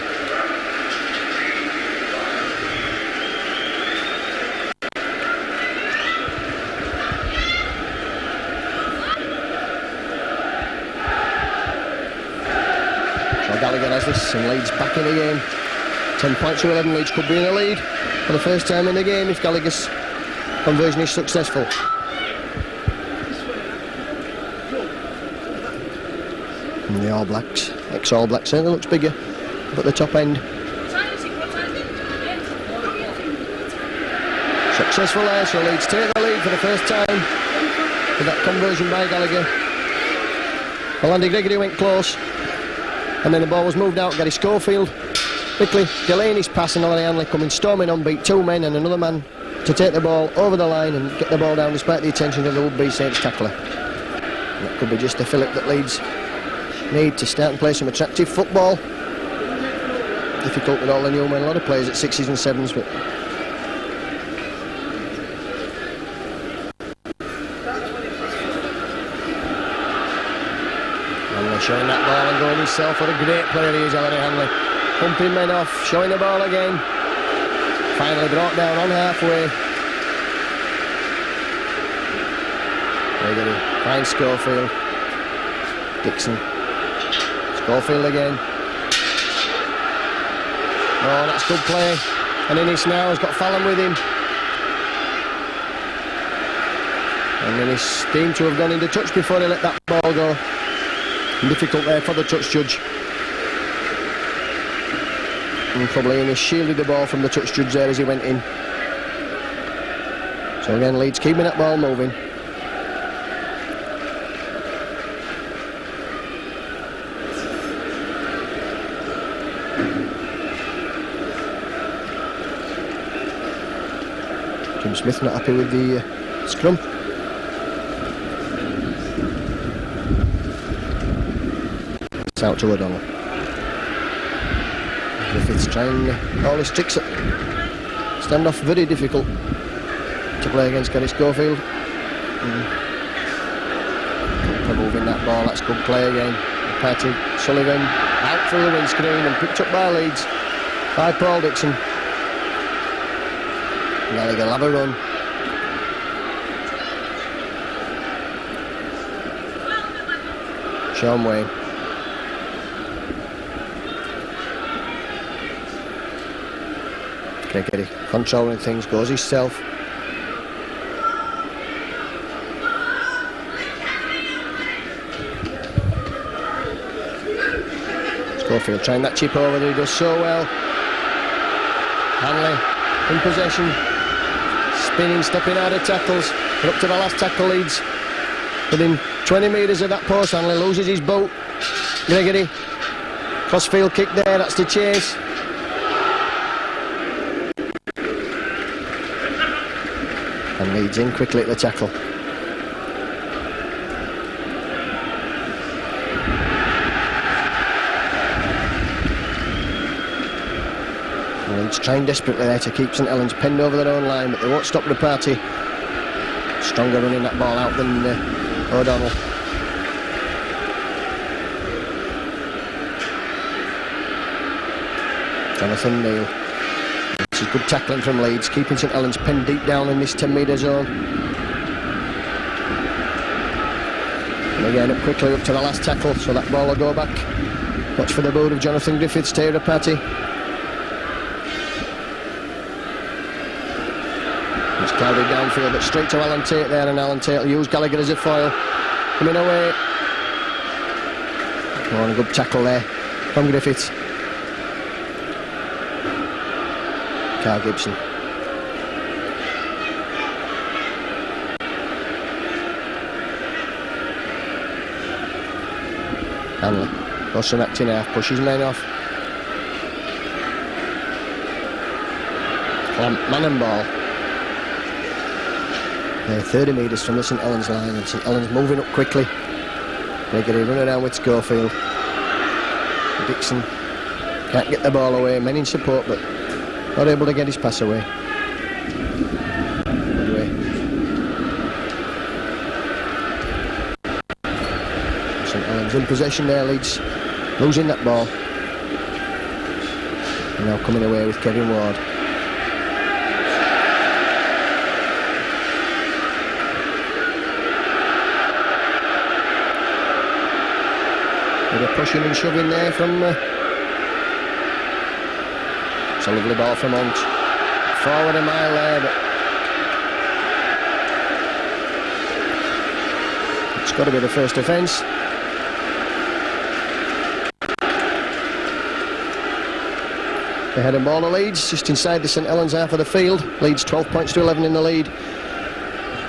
So Gallagher has this, and Leeds back in the game. 10 points to 11. Leeds could be in the lead for the first time in the game if Gallagher's conversion is successful. And the All Blacks, ex-All Blacks, certainly looks bigger up at the top end. Successful there, so Leeds take the lead for the first time with that conversion by Gallagher. Well, Andy Gregory went close, and then the ball was moved out. Gary Schofield quickly delaying his pass, and Ellery Hanley coming storming on, beat 2 men and another man to take the ball over the line and get the ball down despite the attention of the would-be Saints tackler. And that could be just a fillip that Leeds need to start and play some attractive football. Difficult with all the new men, a lot of players at 6s and 7s, but Hanley showing that ball and going himself. What a great player he is, Ellery Hanley. Pumping men off, showing the ball again. Finally brought down on halfway. There you go. Finds Schofield. Dixon. Schofield again. Oh, that's good play. And Innes now has got Fallon with him. And Innes seemed to have gone into touch before he let that ball go. Difficult there for the touch judge. And probably Innes shielded the ball from the touch judge there as he went in. So again, Leeds keeping that ball moving. Jim Smith not happy with the scrum. It's out to O'Donnell. Griffiths trying all his tricks at stand-off, very difficult to play against Gary Schofield. Moving that ball, that's good play again. Patty Sullivan out through the windscreen and picked up by Leeds by Paul Dixon. Gallagher will have a run. Sean Wayne. Gregory controlling things, goes himself. Schofield trying that chip over there, he does so well. Hanley in possession. Spinning, stepping out of tackles. But up to the last tackle, Leeds within 20 metres of that post. Hanley loses his boat. Gregory. Crossfield kick there, that's the chase. And Leeds in quickly at the tackle. Leeds trying desperately there to keep St Helens penned over their own line, but they won't stop the party. Stronger running that ball out than O'Donnell. Jonathan Neal. This is good tackling from Leeds, keeping St Helens penned deep down in this 10-metre zone. And again up quickly up to the last tackle, so that ball will go back. Watch for the boot of Jonathan Griffiths, tear a party. It's clouded downfield, but straight to Alan Tate there, and Alan Tate will use Gallagher as a foil. Coming away. Oh, and a good tackle there from Griffiths. Carl Gibson. Hanley goes from acting half, pushes men off. Man and ball. 30 metres from the St Helens line, and St Helens moving up quickly. Gregory running around with Schofield. Dixon can't get the ball away, men in support, but not able to get his pass away. Anyway. St Helens in possession there, Leeds losing that ball. And now coming away with Kevin Ward. Bit of pushing and shoving there from it's a lovely ball from Hunt. Forward a mile there, but it's got to be the first offence. They had a ball of Leeds just inside the St Helens half of the field. Leeds 12 points to 11 in the lead.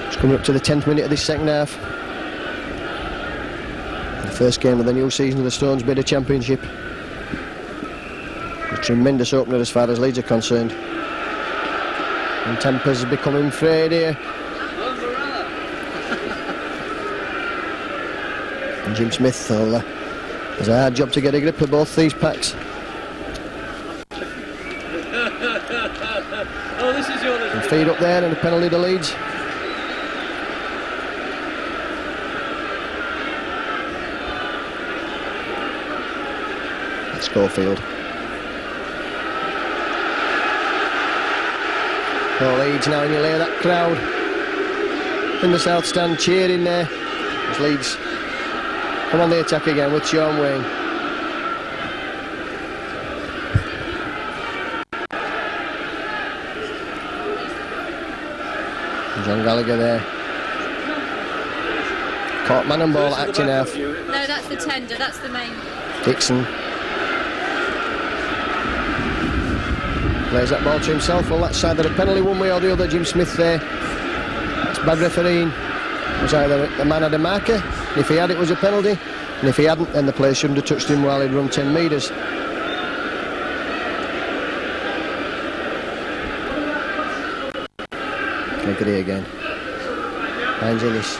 It's coming up to the 10th minute of this second half. First game of the new season of the Stones Bidder Championship. A tremendous opener as far as Leeds are concerned. And tempers are becoming frayed here. And Jim Smith has a hard job to get a grip of both these packs. Oh, this is yours. And feed up there and a penalty to Leeds. Schofield. Oh, Leeds now in your layer, that crowd. in the south stand cheering there as Leeds come on the attack again with Sean Wayne. John Gallagher there. Caught man and ball acting half. No, that's the tender, that's the main. Dixon plays that ball to himself. Well, that's either a penalty one way or the other. Jim Smith there. It's bad refereeing. It was either the man had a marker, and if he had it was a penalty, and if he hadn't then the player shouldn't have touched him while he'd run 10 metres. Gregory again. Finds Innis.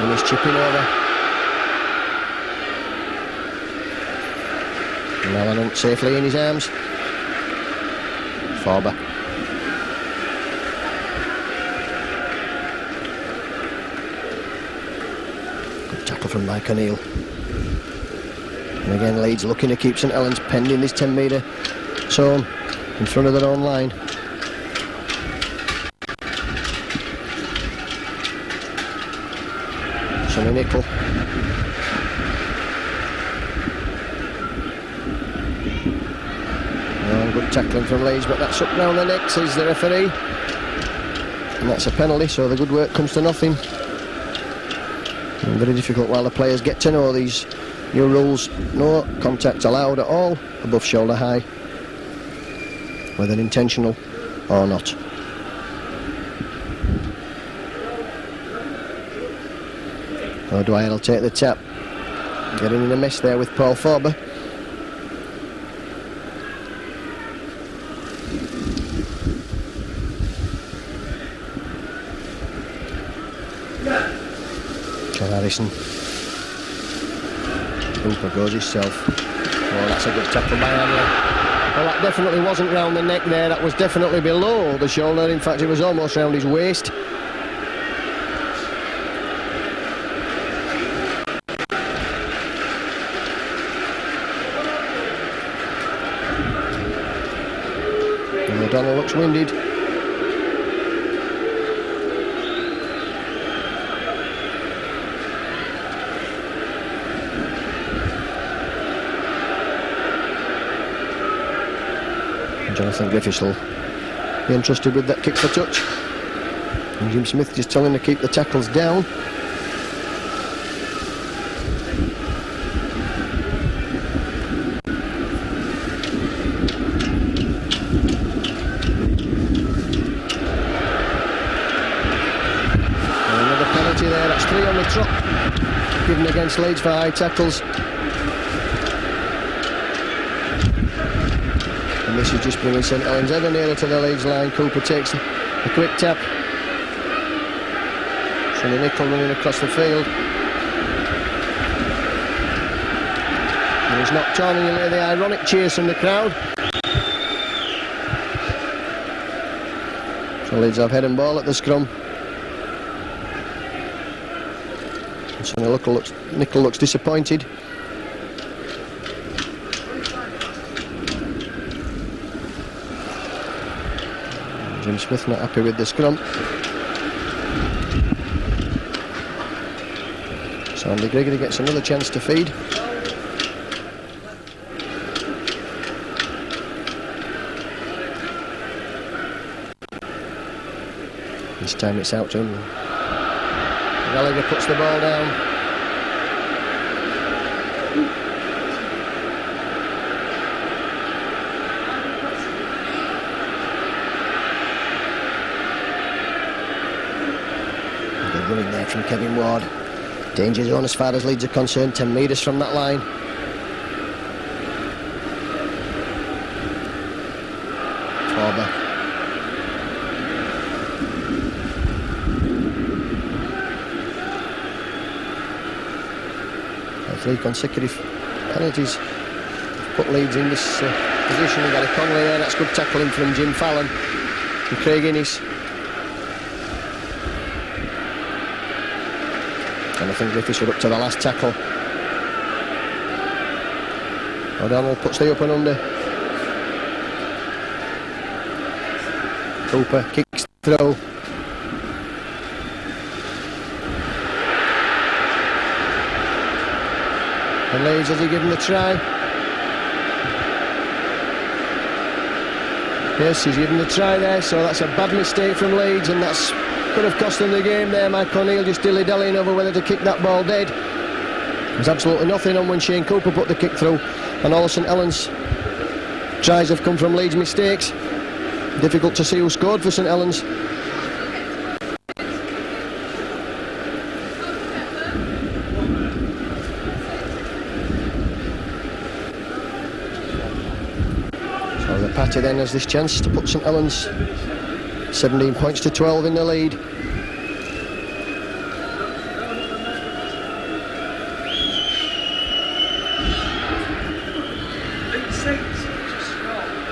Innis chipping over. And now Hunt safely in his arms. Forber. Good tackle from Mike O'Neill. And again Leeds looking to keep St Helens pending this 10 metre zone in front of their own line. Sonny Nicol. Oh, good tackling from Leeds, but that's up round the neck, says the referee. And that's a penalty, so the good work comes to nothing. And very difficult while the players get to know these new rules. No contact allowed at all, above shoulder high, whether intentional or not. O'Dwyer will take the tap. Getting in a mess there with Paul Forber. John Harrison. Cooper goes himself. Oh, that's a good tackle by Hanley. Well, that definitely wasn't round the neck there. That was definitely below the shoulder. In fact, it was almost round his waist. O'Donnell looks winded. Jonathan Griffiths will be entrusted with that kick for touch. And Jim Smith just telling him to keep the tackles down. There, that's 3 on the trot, given against Leeds for high tackles. And this is just bringing St Helens ever nearer to the Leeds line. Cooper takes a quick tap. Sonny Nicol running across the field. And he's knocked on, and you hear the ironic cheers from the crowd. So Leeds have head and ball at the scrum. Sonny Nicol looks disappointed. Jim Smith not happy with the scrum. So Andy Gregory gets another chance to feed. This time it's out to him. Gallagher puts the ball down. Good running there from Kevin Ward. Danger zone as far as Leeds are concerned, 10 metres from that line. Forber. 3 consecutive penalties put Leeds in this position. We've got a Conley there, that's good tackling from Jim Fallon and Craig Innis. And I think Griffiths were up to the last tackle. O'Donnell puts the up and under. Cooper kicks through. And Leeds, has he given the try? Yes, he's given the try there, so that's a bad mistake from Leeds, and that's could have cost them the game there. Mike O'Neill just dilly-dallying over whether to kick that ball dead. There's absolutely nothing on when Shane Cooper put the kick through, and all of St Helens tries have come from Leeds mistakes. Difficult to see who scored for St Helens. So the Patty then has this chance to put St Helens 17 points to 12 in the lead.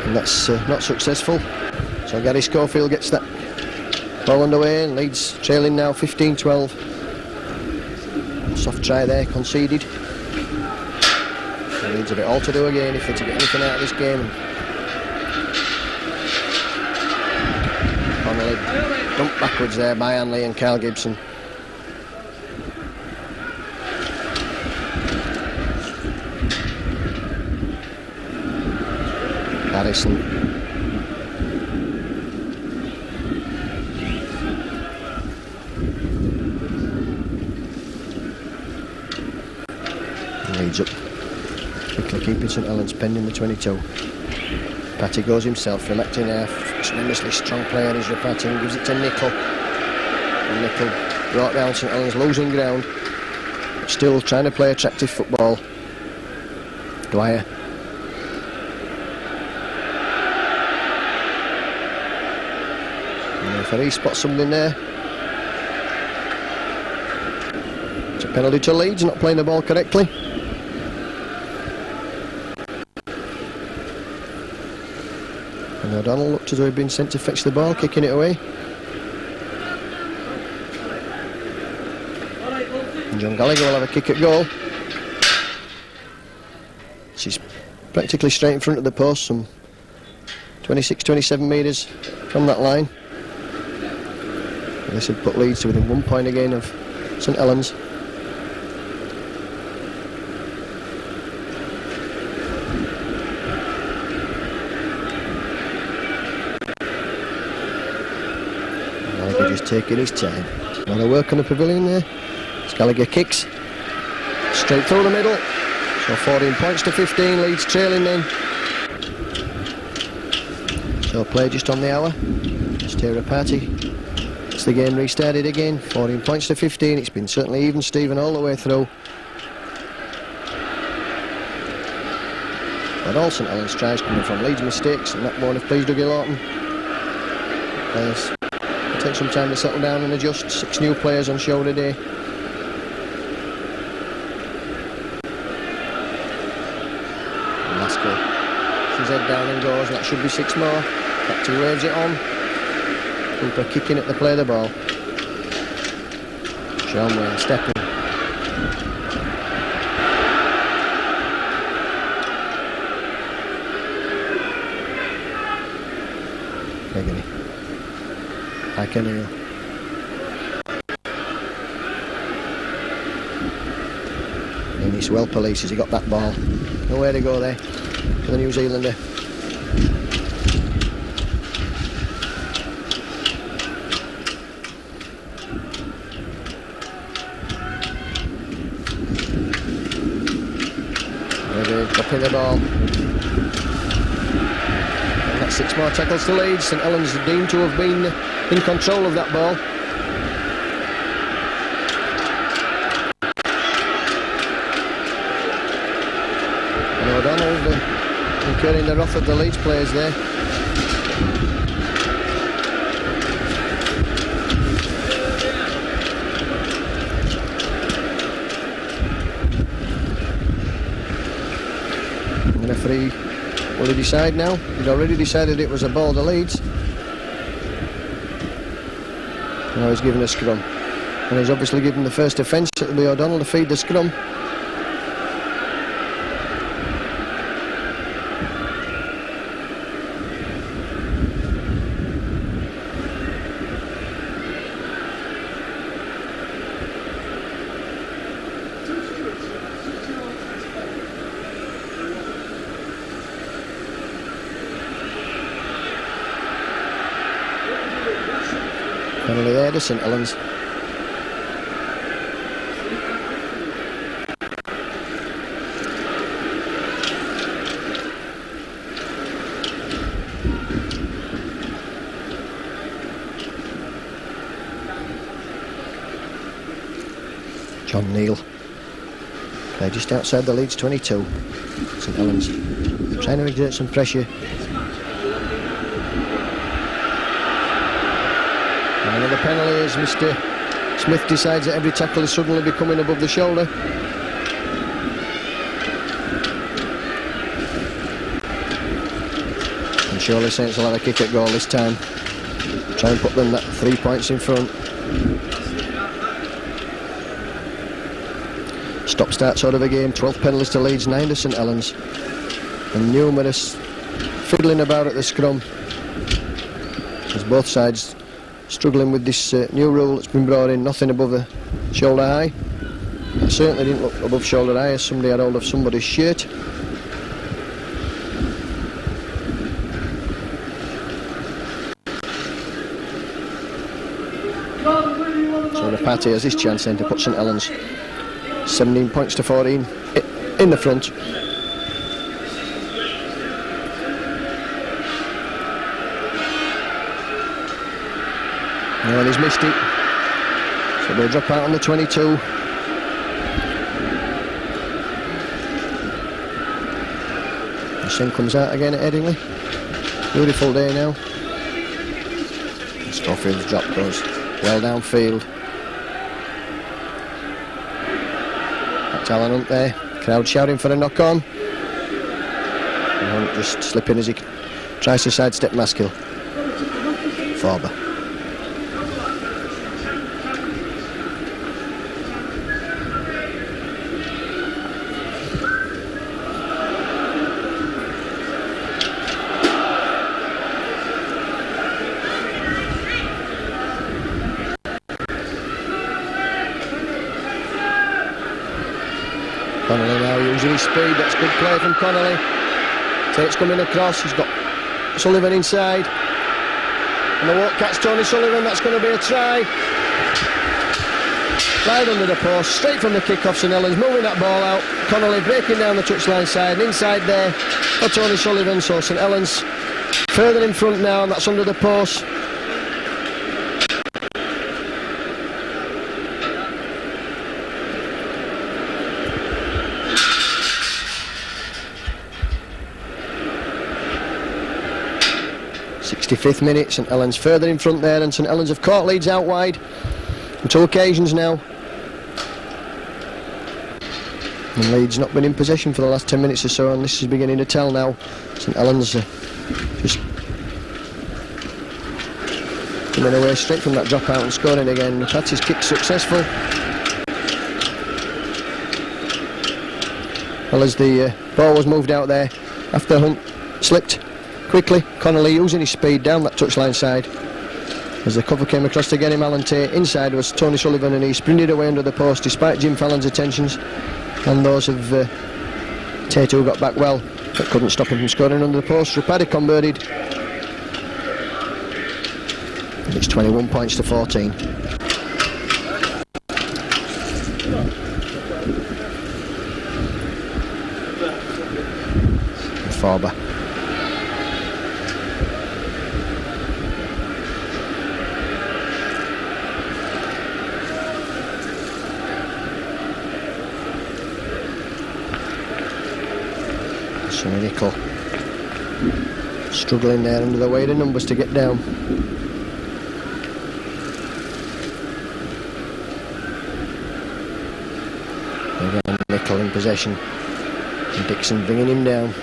And that's not successful. So Gary Schofield gets that ball underway and Leeds trailing now 15-12. Soft try there, conceded. So Leeds have it all to do again if they're to get anything out of this game. Connolly dumped backwards there by Hanley and Carl Gibson. Harrison. Leads up. Quickly keeping St Helens pending the 22. Patty goes himself from acting half. Tremendously strong player is Rapati and gives it to Nickel. And Nickel brought down St Helens, losing ground. But still trying to play attractive football. Dwyer. If he spots something there, it's a penalty to Leeds, not playing the ball correctly. And O'Donnell looked as though he'd been sent to fetch the ball, kicking it away. And John Gallagher will have a kick at goal. She's practically straight in front of the post, some 26-27 metres from that line. This would put Leeds to within 1 point again of St Helens. Gallagher just taking his time. A lot of work on the pavilion there. As Gallagher kicks straight through the middle. So 14 points to 15, Leeds trailing then. So play just on the hour. Stay party. The game restarted again, 14 points to 15. It's been certainly even Stephen all the way through. But all St Helens tries coming from Leeds mistakes, and that won't have pleased Dougie Lawton. Players take some time to settle down and adjust. 6 new players on show today. And Lasker puts his head down and goes, and that should be 6 more. Back to waves it on. Cooper kicking at the play of the ball. Sean Wayne stepping. Gregory. O'Neill. Ennis well polices, he got that ball. Nowhere to go there for the New Zealander. Dropping the ball. And that's 6 more tackles to Leeds. St Helens deemed to have been in control of that ball. And O'Donnell incurring the wrath of the Leeds players there. The referee, will he decide now? He'd already decided it was a ball to Leeds. Now he's given a scrum. And he's obviously given the first offence. It'll be O'Donnell to feed the scrum. Penalty there to St Helens. John Neal. They're just outside the Leeds 22. St Helens trying to exert some pressure. And another penalty as Mr Smith decides that every tackle is suddenly becoming above the shoulder. And surely Saints will have a kick at goal this time. Try and put them that 3 points in front. Stop-start sort of a game. 12 penalties to Leeds, 9 to St Helens. And numerous fiddling about at the scrum. As both sides struggling with this new rule that's been brought in, nothing above the shoulder high. It certainly didn't look above shoulder high as somebody had hold of somebody's shirt. So the party has this chance then to put St Helens 17 points to 14 in the front. No, and he's missed it. So they'll drop out on the 22. The sun comes out again at Headingley. Beautiful day now. Stofield's drop goes well downfield. That's Alan Hunt there. Crowd shouting for a knock on. And Hunt just slipping as he tries to sidestep Maskill. Forber. Connolly now using his speed. That's good play from Connolly. Tate's coming across. He's got Sullivan inside. And they won't catch Tony Sullivan. That's going to be a try. Right under the post. Straight from the kick-off. St Helens moving that ball out. Connolly breaking down the touchline side. And inside there for Tony Sullivan. So St Helens further in front now. And that's under the post. '65th minute, St Helens further in front there, and St Helens have caught Leeds out wide on 2 occasions now. And Leeds not been in possession for the last 10 minutes or so, and this is beginning to tell now. St Helens just coming away straight from that dropout and scoring again. Patty's kick successful. Well, as the ball was moved out there after Hunt slipped quickly, Connolly using his speed down that touchline side. As the cover came across to get him, Alan Tate. Inside was Tony Sullivan, and he sprinted away under the post despite Jim Fallon's attentions and those of Tate, who got back well but couldn't stop him from scoring under the post. Rapadi converted. And it's 21 points to 14. Forber. Nickel struggling there under the weight of numbers to get down. Again, Nickel in possession, and Dixon bringing him down.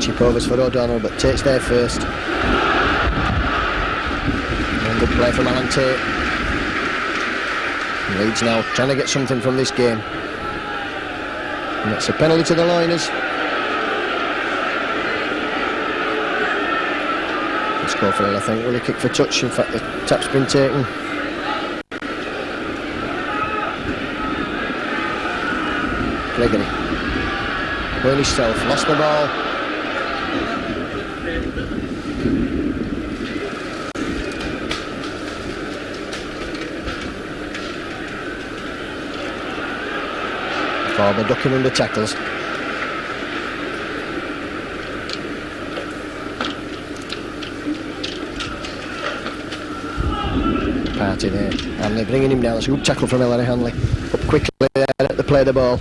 Chip overs for O'Donnell, but Tate's there first. And good play from Alan Tate. Leeds now trying to get something from this game. And that's a penalty to the Liners. Let's go for it, I think. Will he kick for touch? In fact, the tap's been taken. Gregory. Well himself, lost the ball. Farber ducking under tackles. Party there. Hanley bringing him down. That's a good tackle from Ellery Hanley. Up quickly there to play the ball.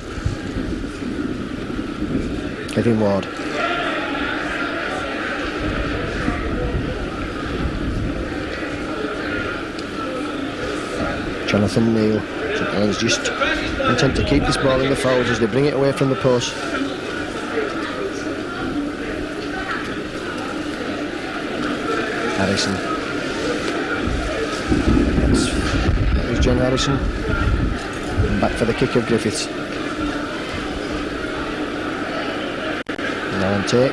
Kevin Ward. Jonathan Neal. St Helens just intent to keep this ball in the forwards as they bring it away from the post. Harrison. There's John Harrison. And back for the kick of Griffiths. Now on take.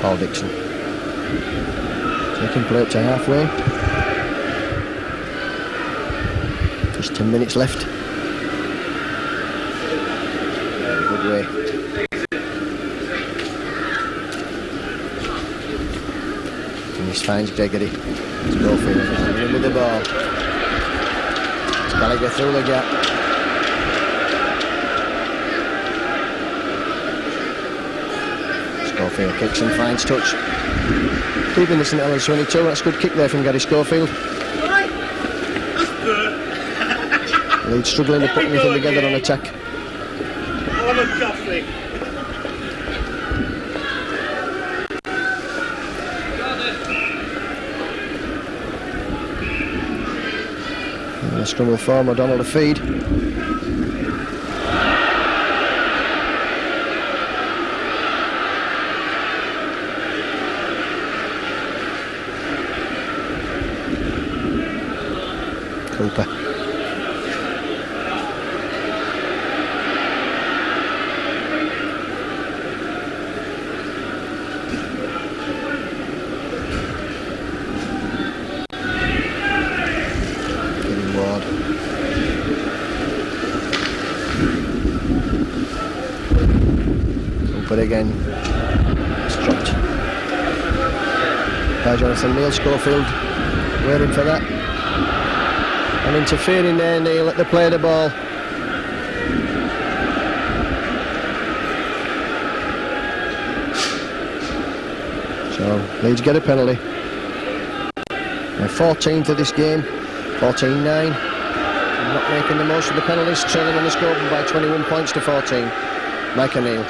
Paul Dixon. Taking play up to halfway. Just 10 minutes left. Good way. And this finds Gregory. It's Goldfield in with the ball. It's Gallagher through the gap. Schofield kicks and finds touch. Keeping the St Helens 22. That's a good kick there from Gary Schofield. Leeds struggling to put anything together on attack. Have a coffee. And the scrum will form. O'Donnell to feed. Cooper. Getting Ward. Cooper again. It's dropped. By Jonathan Neal. Schofield waiting for that. And interfering there, Neil, let the play the ball. So, Leeds get a penalty. They're 14th of this game, 14-9. Not making the most of the penalties, trailing on the scoreboard by 21 points to 14. Micah Neal.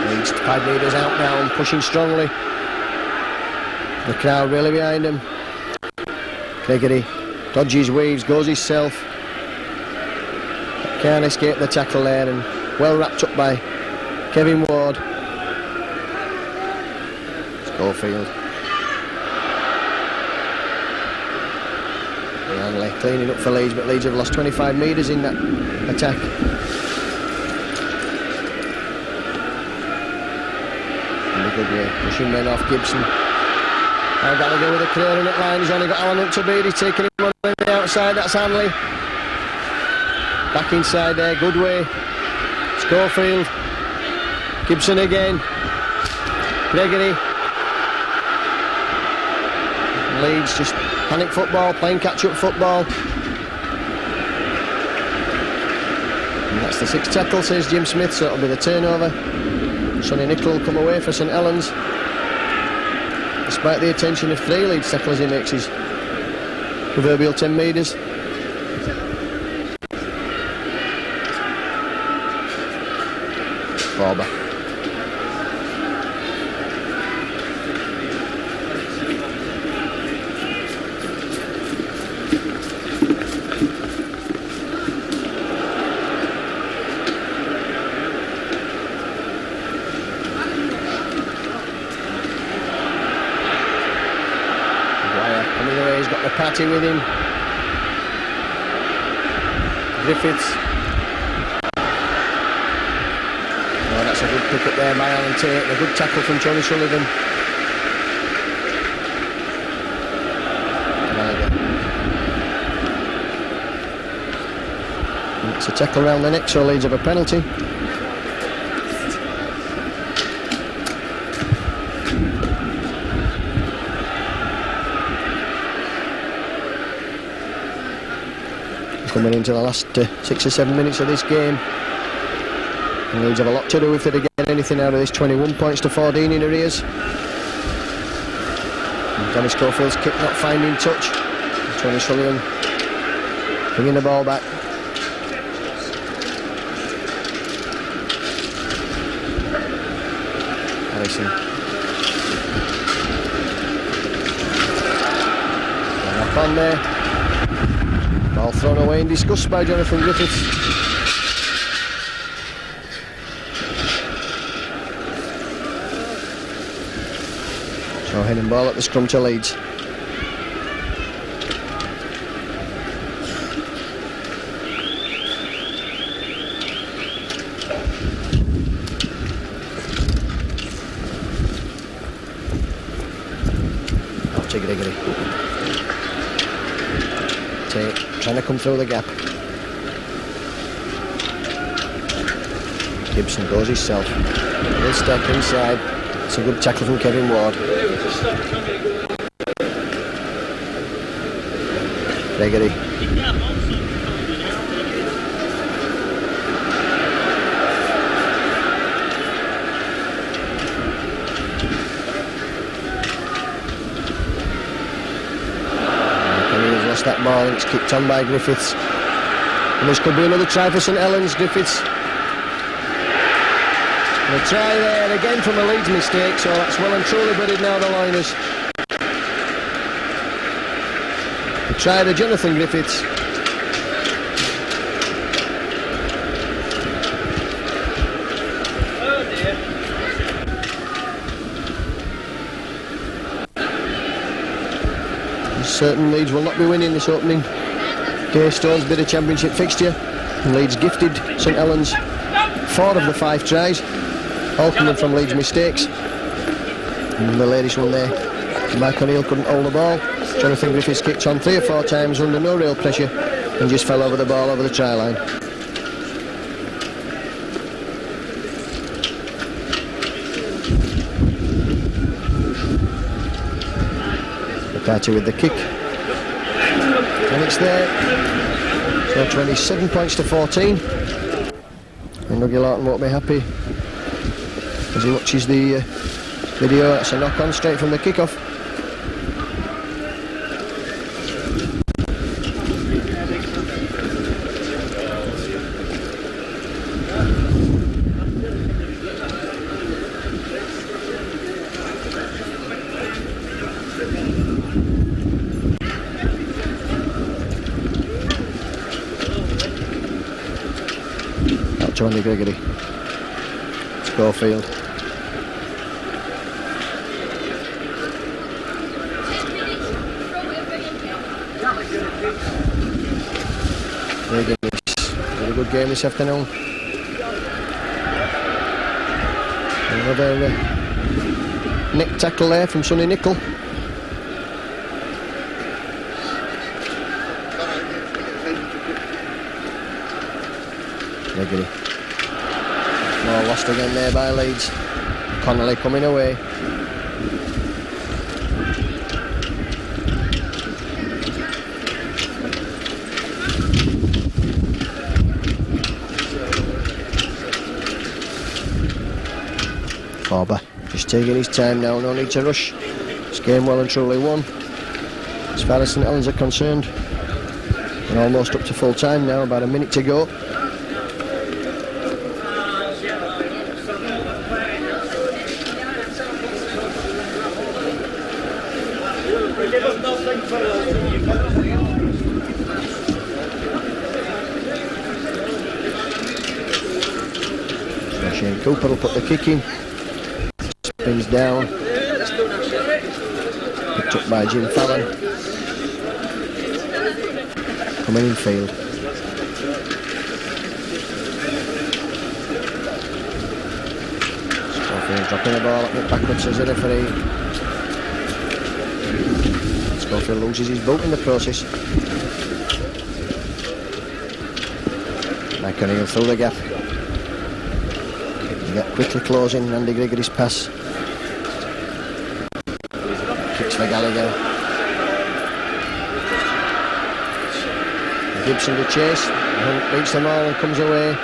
Leeds 5 metres out now and pushing strongly. The crowd really behind him. Gregory dodges, weaves, goes himself. Can't escape the tackle there, and well wrapped up by Kevin Ward. Schofield. Hanley cleaning up for Leeds, but Leeds have lost 25 metres in that attack. Good way, pushing men off Gibson. Now Gallagher with a clearing at line. He's only got Alan up to beat. He's taking him on the outside. That's Hanley. Back inside there. Good way. Schofield. Gibson again. Gregory. Leeds just panic football, playing catch-up football. And that's the 6th tackle, says Jim Smith, so it'll be the turnover. Sonny Nicholl will come away for St Helens. Despite the attention of 3 Leeds tacklers, he makes his proverbial 10 metres. Farber. Party with him. Griffiths. Oh, that's a good pick up there by Alan Tate. A good tackle from Tony Sullivan. It's a tackle round the neck, so Leeds have a penalty. Coming into the last 6 or 7 minutes of this game. And Leeds have a lot to do if they get anything out of this. 21 points to 14 in arrears. And Danny Schofield's kick not finding touch. And Tony Sullivan bringing the ball back. Harrison. Up on there. Ball thrown away in disgust by Jonathan Griffiths. So heading ball at the scrum to Leeds. Off to Gregory. Trying to come through the gap. Gibson goes himself. He'll step inside. It's a good tackle from Kevin Ward. Gregory. That ball and it's kicked on by Griffiths, and this could be another try for St Helens. Griffiths, and a try there again from a Leeds mistake, so that's well and truly buried now the Liners. The try to Jonathan Griffiths. Certain Leeds will not be winning this opening day Stones Bidder Championship fixture, and Leeds gifted St Helens 4 of the 5 tries, all coming from Leeds mistakes. And the latest one there, Mike O'Neill couldn't hold the ball. Jonathan Griffiths kicked on 3 or 4 times under no real pressure and just fell over the ball over the try line. Party with the kick, and it's there. So 27 points to 14, and Dougie Lawton won't be happy as he watches the video. That's a knock on straight from the kick-off. Tony Gregory. Schofield. Very good game this afternoon. Another neck tackle there from Sonny Nicol. Gregory. Ball lost again there by Leeds. Connolly coming away. Forber just taking his time now, no need to rush. This game well and truly won as far as St Helens are concerned. We're almost up to full time now, about a minute to go. Shane Cooper will put the kick in. Spins down. Picked up by Jim Fallon. coming in field. Schofield dropping the ball backwards as a referee. Schofield loses his boot in the process. Mike O'Neill through the gap. Quickly closing Andy Gregory's pass. Kicks for Gallagher. Gibson to chase. Hunt beats them all and comes away.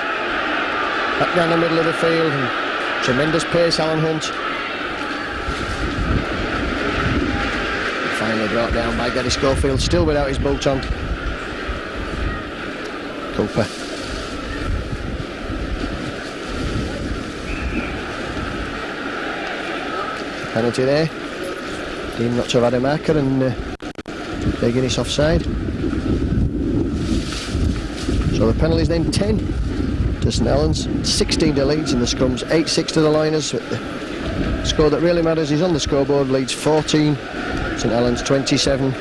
Back down the middle of the field. And tremendous pace, Alan Hunt. Finally brought down by Gary Schofield, still without his boot on. Cooper. Penalty there. Dean not to have had a marker and taking this offside. So the penalty's then 10 to St Helens, 16 to Leeds in the scrums, 8-6 to the Liners. The score that really matters is on the scoreboard. Leeds 14, St Helens 27.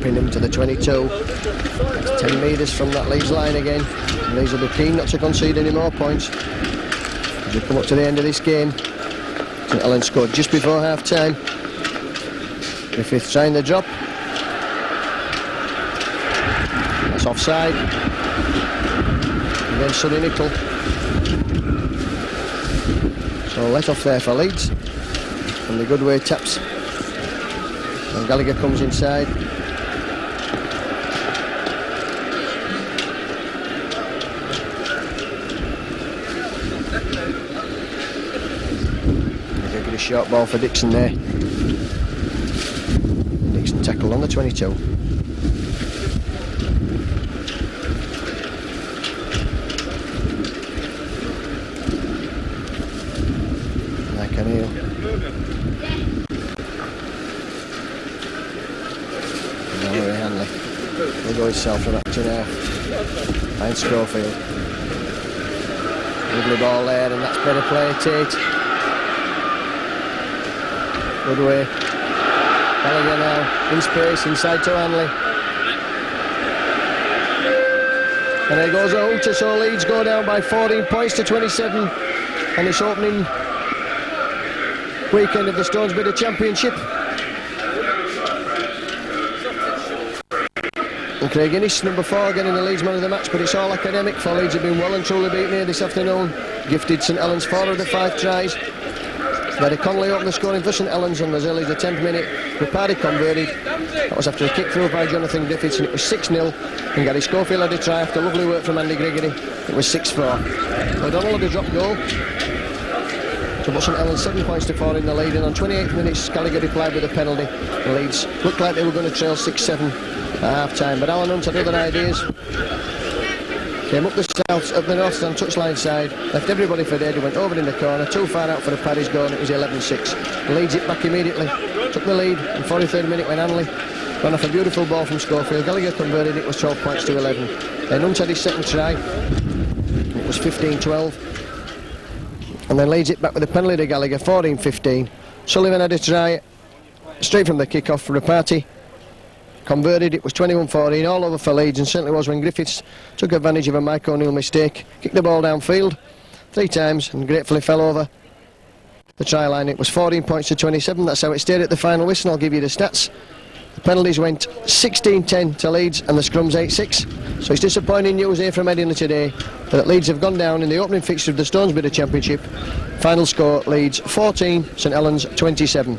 Pin him to the 22. It's 10 metres from that Leeds line again. And Leeds will be keen not to concede any more points as we come up to the end of this game. St Helens scored just before half time. Griffith trying the drop. That's offside. And then Sonny Nicol. So let off there for Leeds. And the Goodway taps. And Gallagher comes inside. A short ball for Dixon there. Dixon tackled on the 22. Mike O'Neill. Mallory Hanley. Will go himself from that to now. Finds Schofield. Lovely ball there, and that's better play, Tate. Good way. Gallagher now in space inside to Hanley. And there goes a hooter, so Leeds go down by 14 points to 27 on this opening weekend of the Stones Bidder Championship. And Craig Innes, number 4, getting the Leeds man of the match, but it's all academic for Leeds. Have been well and truly beaten here this afternoon. Gifted St Helens 4 of the 5 tries. Gary Connolly opened the scoring for St Helens on as early as the 10th minute. Rippardi converted. That was after a kick through by Jonathan Griffiths, and it was 6-0. And Gary Schofield had a try after lovely work from Andy Gregory. It was 6-4. O'Donnell had a drop goal. So put St Helens 7 points to 4 in the lead, and on 28 minutes Gallagher replied with a penalty. The Leeds looked like they were going to trail 6-7 at half time, but Alan Hunt had other ideas. Came up the north stand touchline side, left everybody for dead. He went over in the corner, too far out for the Paddy's goal, and it was 11-6. Leeds it back immediately, took the lead in 43rd minute when Hanley ran off a beautiful ball from Schofield. Gallagher converted, it was 12 points to 11. Then Hunt had his second try, it was 15-12. And then Leeds it back with a penalty to Gallagher, 14-15. Sullivan had a try straight from the kick-off for a party. Converted, it was 21-14, all over for Leeds, and certainly was when Griffiths took advantage of a Mike O'Neill mistake. Kicked the ball downfield 3 times and gratefully fell over the try line. It was 14 points to 27, that's how it stayed at the final whistle. I'll give you the stats. The penalties went 16-10 to Leeds and the scrums 8-6. So it's disappointing news here from Edinburgh today that Leeds have gone down in the opening fixture of the Stones Bidder Championship. Final score, Leeds 14, St Helens 27.